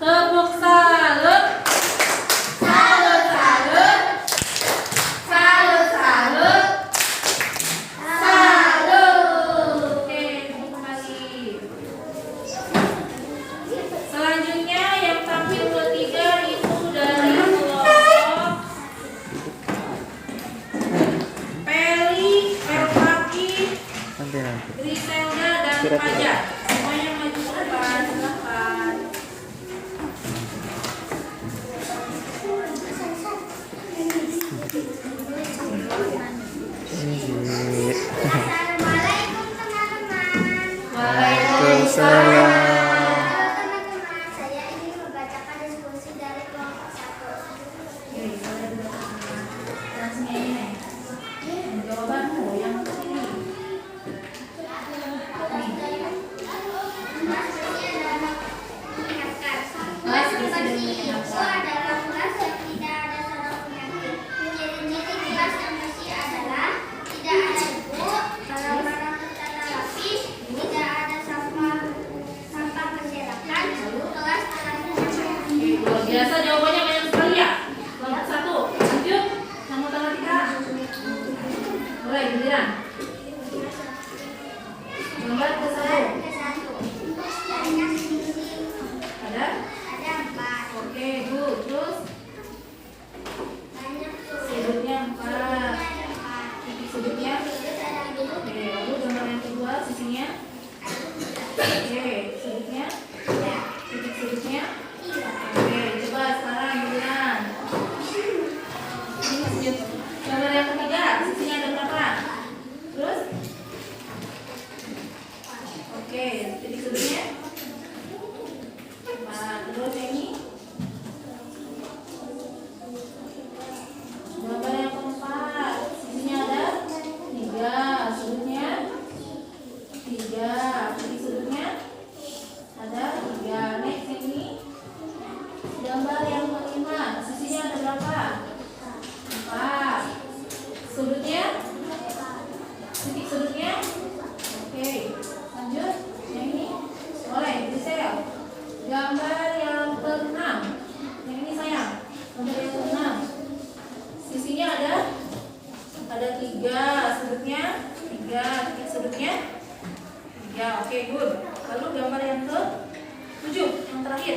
Tepuk salut. Salut, salut. Salut, salut. Salut. Oke, tepuk kembali. Selanjutnya yang tampil ketiga itu dari kelompok Peli, Elpaki, Griselda, dan Fajar. Semuanya maju ke depan, silakan. Assalamualaikum teman-teman. Waalaikumsalam. Halo teman-teman, saya ingin membacakan diskusi dari kelompok 1. Oke, boleh dulu. Transnya ini. Jawabanmu yang ini. Kelas seperti itu adalah kelas yang tidak ada saraf penyakit. Ciri-ciri kelas yang bersih adalah tidak ada debu, barang-barang tertata rapi, tidak ada sampah berserakan, kelas terasa nyaman. Oke, luar biasa jawabannya banyak sekali ya. Kelompok 1. Lanjut. Yang matematika. Mulai giliran. Gambar ke 1. Banyak sisi, Ada? ada 4. Oke, good. Terus Banyak sudutnya 4. ada 4. Titik sudutnya. Ada dulu. Oke, lalu gambar yang kedua sisinya. Oke, sudutnya. Titik sudutnya. Oke, coba sekarang giliran. Ini masih gambar yang ketiga, sisinya ada berapa? Terus? Oke, titik sudutnya. Nah, terus yang ini. Gambar yang keempat, sisinya ada 3, sudutnya 3, titik sudutnya ada 3. Next yang ini. Gambar yang kelima, sisinya ada berapa? 4. Sudutnya? Titik sudutnya? Oke, lanjut. Yang ini? Boleh, Gisel. Gambar yang keenam. Yang ini sayang. Gambar yang keenam. Sisinya ada 3, sudutnya 3, titik sudutnya 3. Oke, good. Lalu gambar yang ke-7, yang terakhir.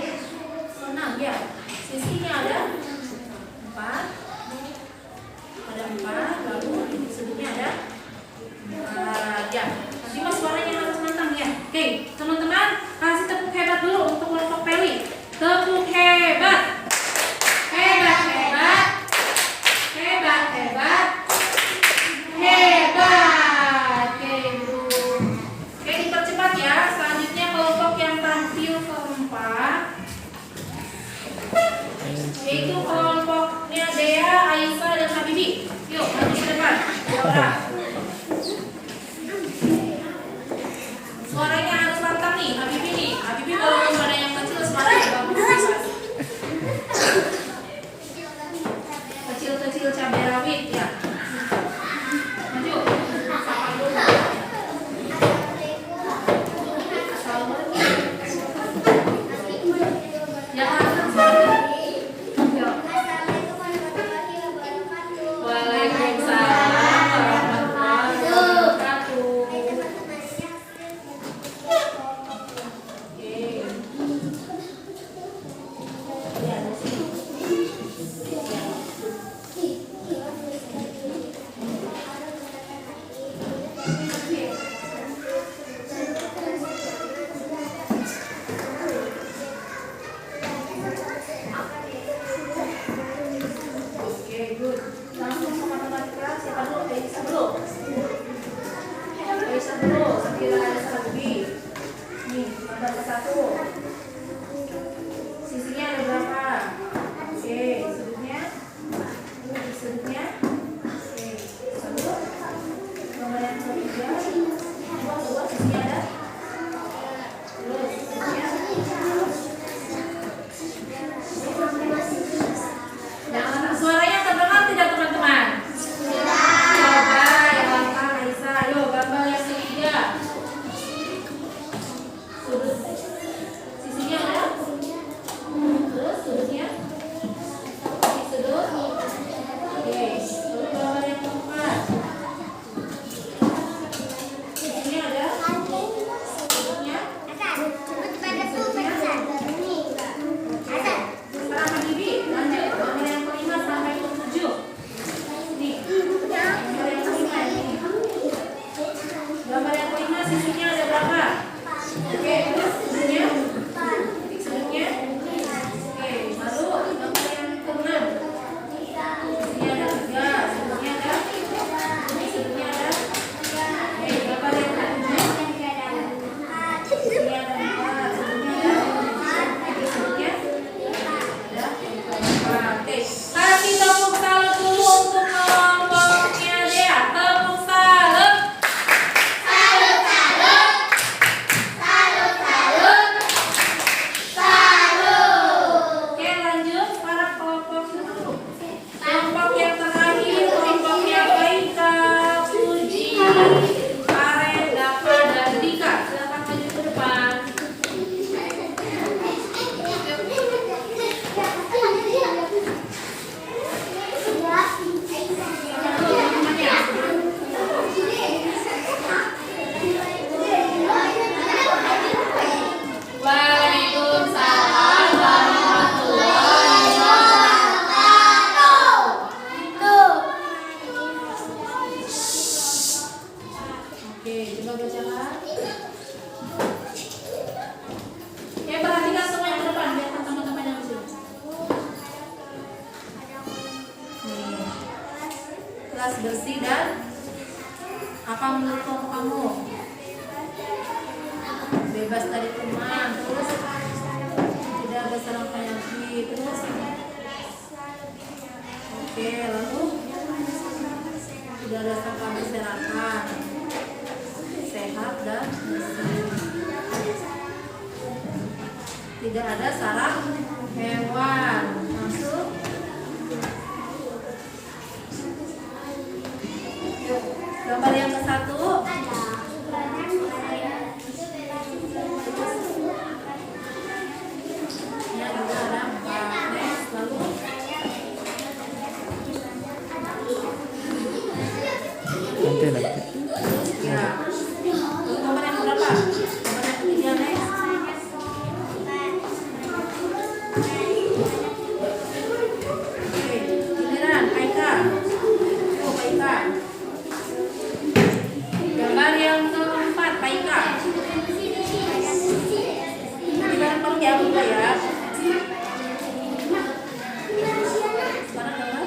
Ke-6 ya. Sisinya ada 4. Ada 4, lalu titik sudutnya ada 4. Ya. Nanti mas suaranya harus mantap ya. Oke, teman-teman, kasih tepuk hebat dulu untuk kelompok Peli. Tepuk hebat. Hebat, hebat. Hebat, hebat. Hebat. Oke, Bu. Oke, dipercepat ya. Selanjutnya kelompok yang tampil keempat, yaitu kelompoknya Dea, Aisyah, dan Habibi. Yuk, maju ke depan. Orang. Suaranya harus lantang nih, Habibi nih. Habibi walaupun suara yang kecil, suaranya bagus. Kecil-kecil cabai rawit ya. Maju. Sapa dulu. Jangan Waalaikumsalam warahmatullahi bersih dan apa menurut kamu? Bebas dari kuman, terus tidak ada sarang penyakit, terus oke, lalu tidak ada sampah berserakan, sehat dan bersih, tidak ada sarang hewan masuk. Yuk, gambar yang ke satu. Ya, juga ada 4. Next, lalu nanti. ya. Gambar yang berapa? Gambar yang ketiga, next. Oke, giliran Aika. Yuk, Aika. Gambar yang keempat, Aika. Nanti bareng-bareng ya, Bunda ya. Sekarang gambar.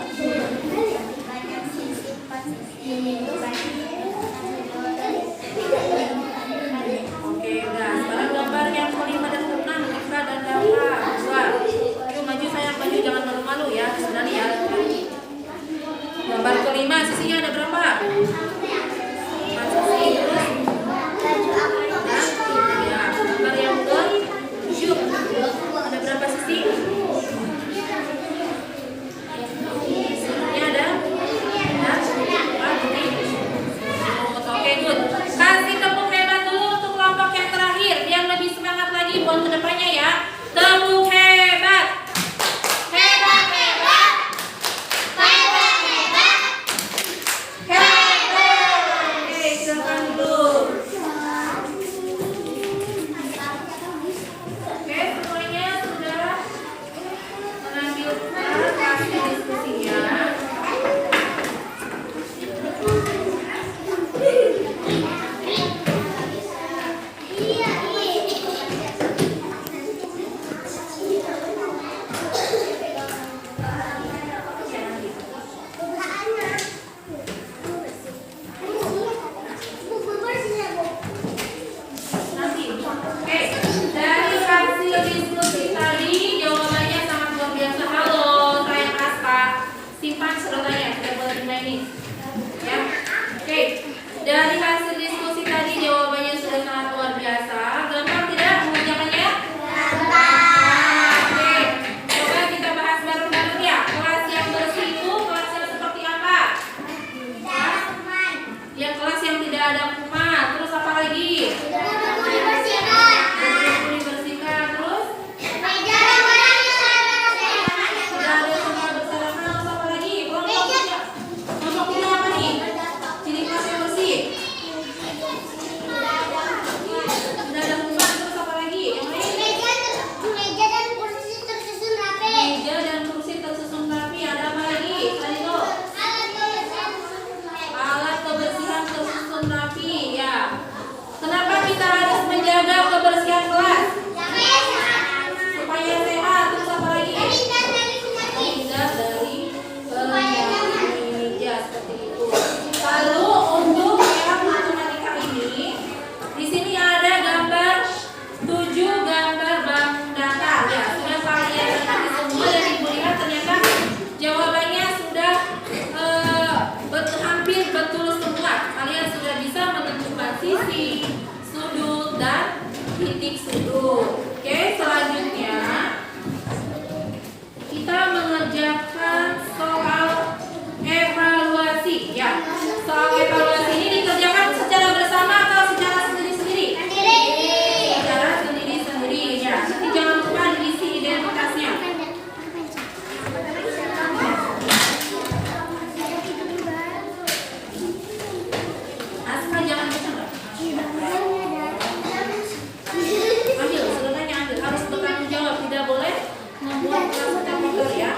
Oke, udah. Sekarang gambar yang kelima dan keenam, Ika dan Dava. Dua. Yuk maju sayang, maju, jangan malu-malu ya. Sudah nih ya. Gambar kelima, sisinya ada berapa? 4 sisi. Terus ya, gambar yang ke-7 ada berapa sisi? Sisinya ada 4 sisi. Oke, good. Kasih tepuk hebat dulu untuk kelompok yang terakhir biar lebih semangat lagi buat kedepannya ya. Tepuk hebat. Hebat, hebat. Hebat, hebat. Hebat. Oke, silakan dulu. Oke, semuanya sudah menampilkan hasil diskusinya. Nanti. Oke, dari hasil diskusi tadi jawabannya sangat luar biasa. Halo, saya Asta. Simpan sedotannya, kita boleh dimainin. Ya. Oke, dari hasil diskusi tadi jawabannya sudah sangat luar biasa. Gampang tidak mengerjakannya? Oke, coba kita bahas bareng-bareng ya. Kelas yang bersih itu kelas yang seperti apa? Ya, kelas yang tidak ada kuman. Terus apa lagi? Dibersihkan. Terus tidak ada sampah berserakan. Terus apa lagi? Kelompoknya apa nih? Ciri khas yang bersih. Tidak ada kuman. Terus apa lagi? Yang lain? Meja dan kursi tersusun rapi. Ada apa lagi? Tadi tuh alat kebersihan tersusun rapi. Ya. Kenapa kita harus menjaga kebersihan kelas? Supaya sehat. Terus apa lagi? Terhindar dari penyakit meja seperti itu. Lalu untuk yang matematika ini, di sini ada gambar 7 gambar bangun data. Ya, sudah kalian lihat semua dan ibu lihat ternyata jawabannya sudah hampir betul semua. Kalian sudah bisa menentukan sisi, sudut dan titik sudut. Oke, selanjutnya kita mengerjakan soal evaluasi. Ya, soal evaluasi ini dikerjakan secara bersama atau secara sendiri-sendiri? Secara sendiri-sendiri. Ya, nanti jangan lupa diisi identitasnya. Aska jangan bercanda. Ambil, sebenarnya ambil. Harus bertanggung jawab. Tidak boleh membuat kelas kotor ya.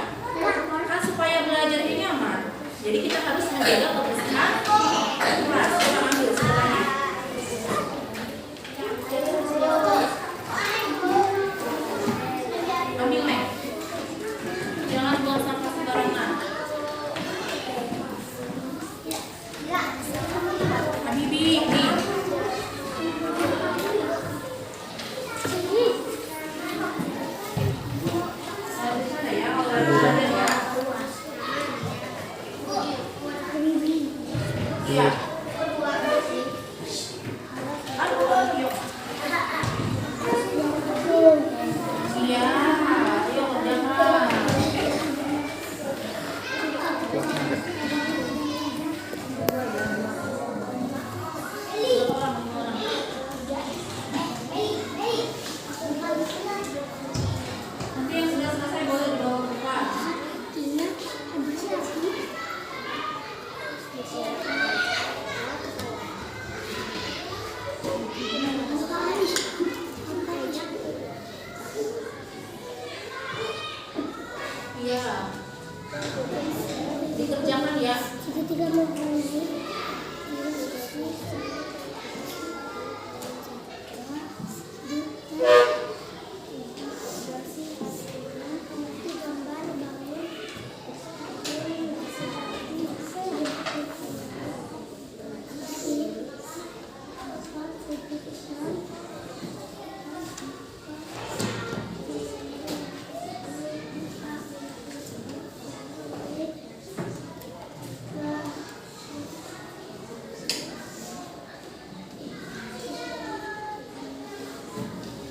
Kan supaya belajar ini nyaman. Jadi kita harus menjaga kebersihan kelas. Coba ambil sebenarnya. Ambil Nek. Jangan buang sampah sembarangan. Ya. Dikerjakan ya.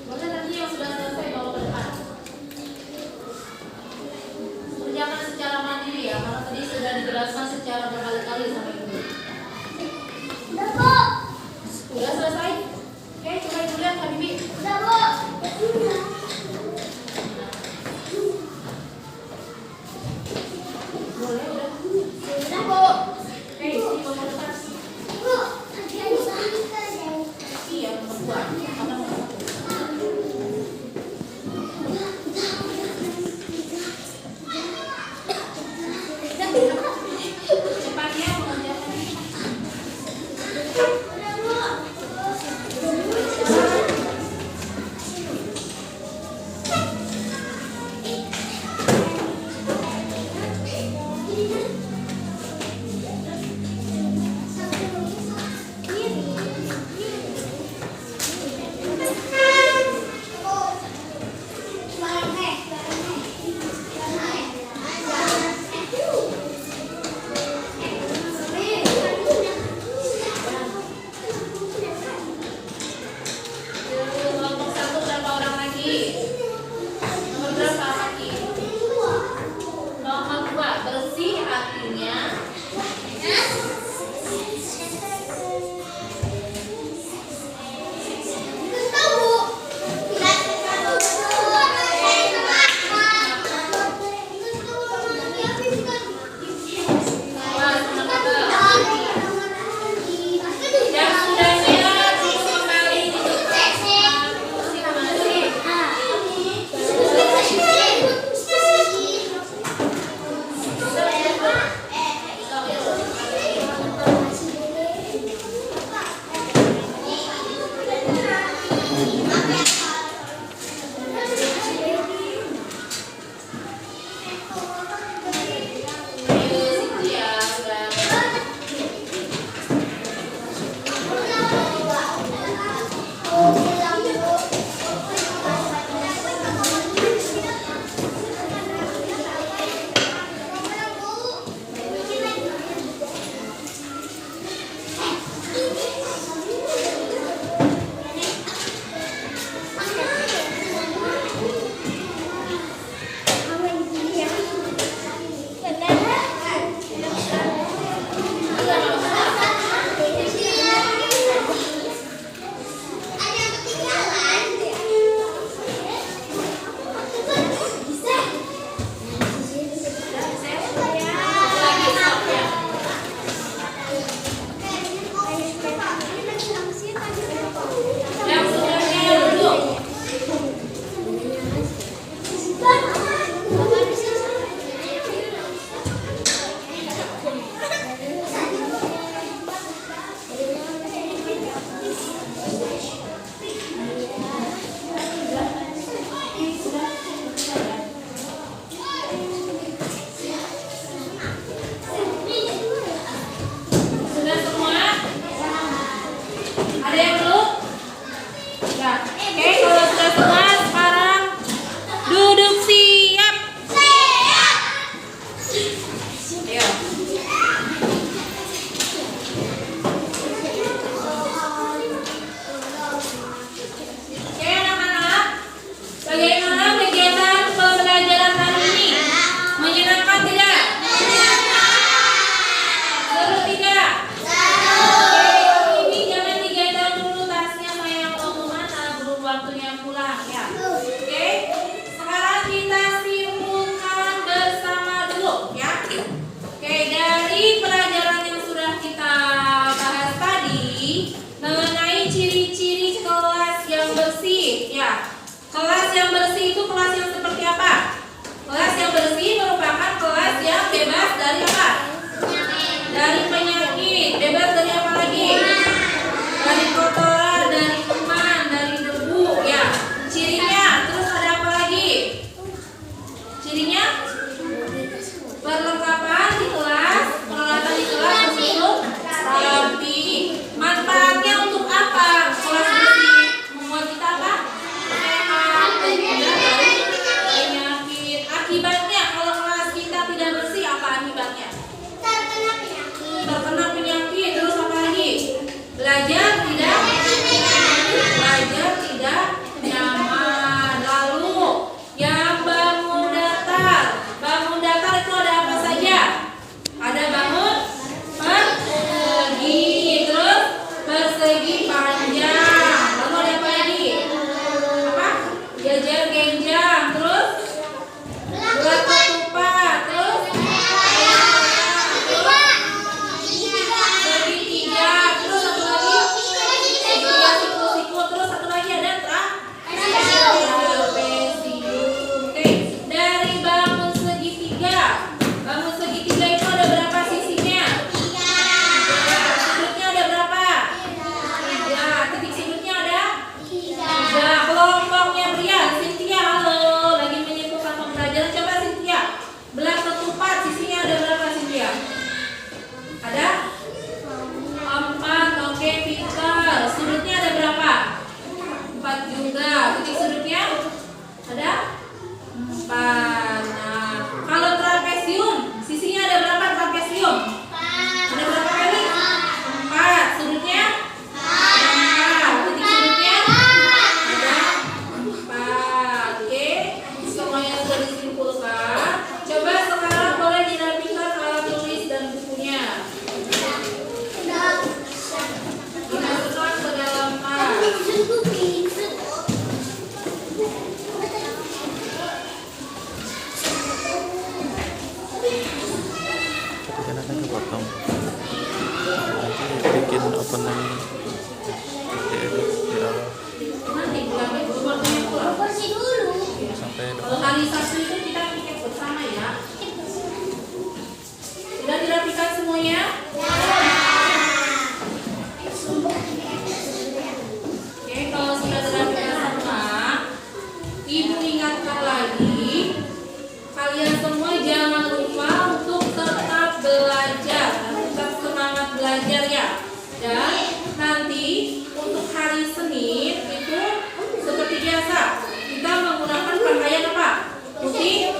Boleh nanti yang sudah selesai bawa ke depan. Kerjakan secara mandiri ya, karena tadi sudah dijelaskan secara berkali-kali sama ibu. Udah selesai? Oke, coba ibu lihat Kak Bibi. Boleh, udah. Oke, sini bawa ke depan. Iya, nomor 2. Apa nomor 1? Cepat ya mengerjakannya. Kelompok 1 berapa orang lagi? Nomor berapa lagi? Nomor 2. Bersih artinya awas teman-teman. Yang sudah siap duduk kembali di tempat. Kursi kemana sih? Ayo situ ya, sudah. Lagi stop ya. Yang sebelumnya duduk. Sudah semua? Ada yang belum? Ya. Oke, kalau sudah semua sekarang duduk siap. Ayo. Oke anak-anak, bagaimana kegiatan pembelajaran hari ini? Menyenangkan tidak? Seru tidak? Oke, ini jangan digendong dulu tasnya, sayang mau kemana? Belum waktunya pulang ya. Oke, sekarang kita simpulkan bersama dulu ya. Oke, dari pelajaran yang sudah kita bahas tadi mengenai ciri-ciri kelas yang bersih ya. Kelas yang bersih itu kelas yang seperti apa? Kelas yang bersih merupakan kelas yang bebas dari apa? Dari penyakit. Bebas dari apa lagi? Dari kotoran, dari kuman, dari debu, ya. Cirinya, terus ada apa lagi? Cirinya? Perlengkapan di kelas, peralatan di kelas tertutup rapi. Manfaatnya untuk apa? Kelas bersih membuat kita apa? Sehat, terhindar dari penyakit. Akibatnya kalau kelas kita tidak bersih, apa akibatnya? Terkena penyakit. Terus apa lagi? Belajar tidak nyaman. Lalu yang bangun datar. Bangun datar itu ada apa saja? Ada bangun persegi, terus persegi panjang. Lalu ada apa lagi? Apa? Jajar genjang, terus bulat ketupat, terus segitiga, terus satu lagi segitiga siku-siku, terus satu lagi ada trapesium. Oke, dari bangun segitiga. Bangun segitiga itu ada berapa sisinya? 3. Sudutnya ada berapa? 3. Titik sudutnya ada 3. Kelompoknya Brian, Cynthia, halo, lagi menyimpulkan pembelajaran. Coba Cynthia, belah ketupat sisinya ada berapa Cynthia? Ada 4. Oke, pintar. Sudutnya ada berapa? 4 juga. Titik sudutnya ada 4. Nah, kalau trapesium, sisinya ada berapa trapesium? Ada berapa kali? 4. Sudutnya? Ada 4. Titik sudutnya? Ada 4. Oke, semuanya sudah disimpulkan. Coba sekarang boleh dirapikan alat tulis dan bukunya. Dimasukkan ke dalam tas. Tadi kan akan kepotong. Nanti bikin opening di edit di awal Nanti pulangnya waktunya pulang. sampai Kalau hari Sabtu itu kita pikir bersama ya. Sudah dirapikan semuanya? Oke, kalau sudah dirapikan semua, Ibu ingatkan lagi, kalian semua jangan lupa untuk tetap belajar, tetap semangat belajar ya. Dan nanti untuk hari Senin itu seperti biasa kita menggunakan pakaian apa? Putih.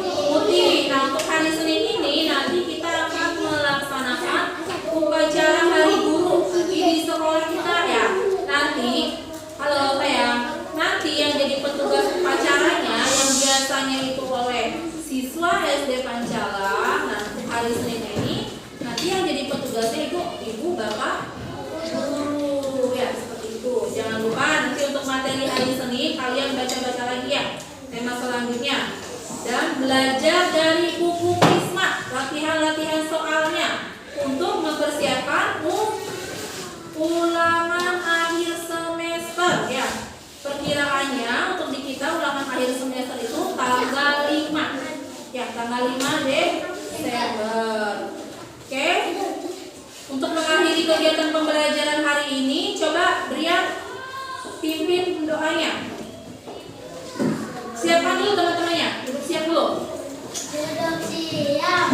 Nah, untuk hari Senin ini nanti kita akan melaksanakan upacara Hari Guru di sekolah kita ya. Nanti, halo sayang, nanti yang jadi petugas upacaranya yang biasanya itu oleh siswa SD Pancala. Nah, untuk hari Senin ini nanti yang jadi petugasnya itu ibu, bapak, guru ya, seperti itu. Jangan lupa nanti untuk materi hari Senin kalian baca-baca lagi ya tema selanjutnya. Dan belajar dari buku Prisma, latihan-latihan soalnya untuk mempersiapkan ulangan akhir semester ya. Perkiraannya untuk di kita ulangan akhir semester itu tanggal 5 ya, tanggal 5 Desember. Oke. Untuk mengakhiri kegiatan pembelajaran hari ini, coba Brian pimpin doanya. Siapkan dulu teman-temannya, duduk siap dulu. Duduk siap.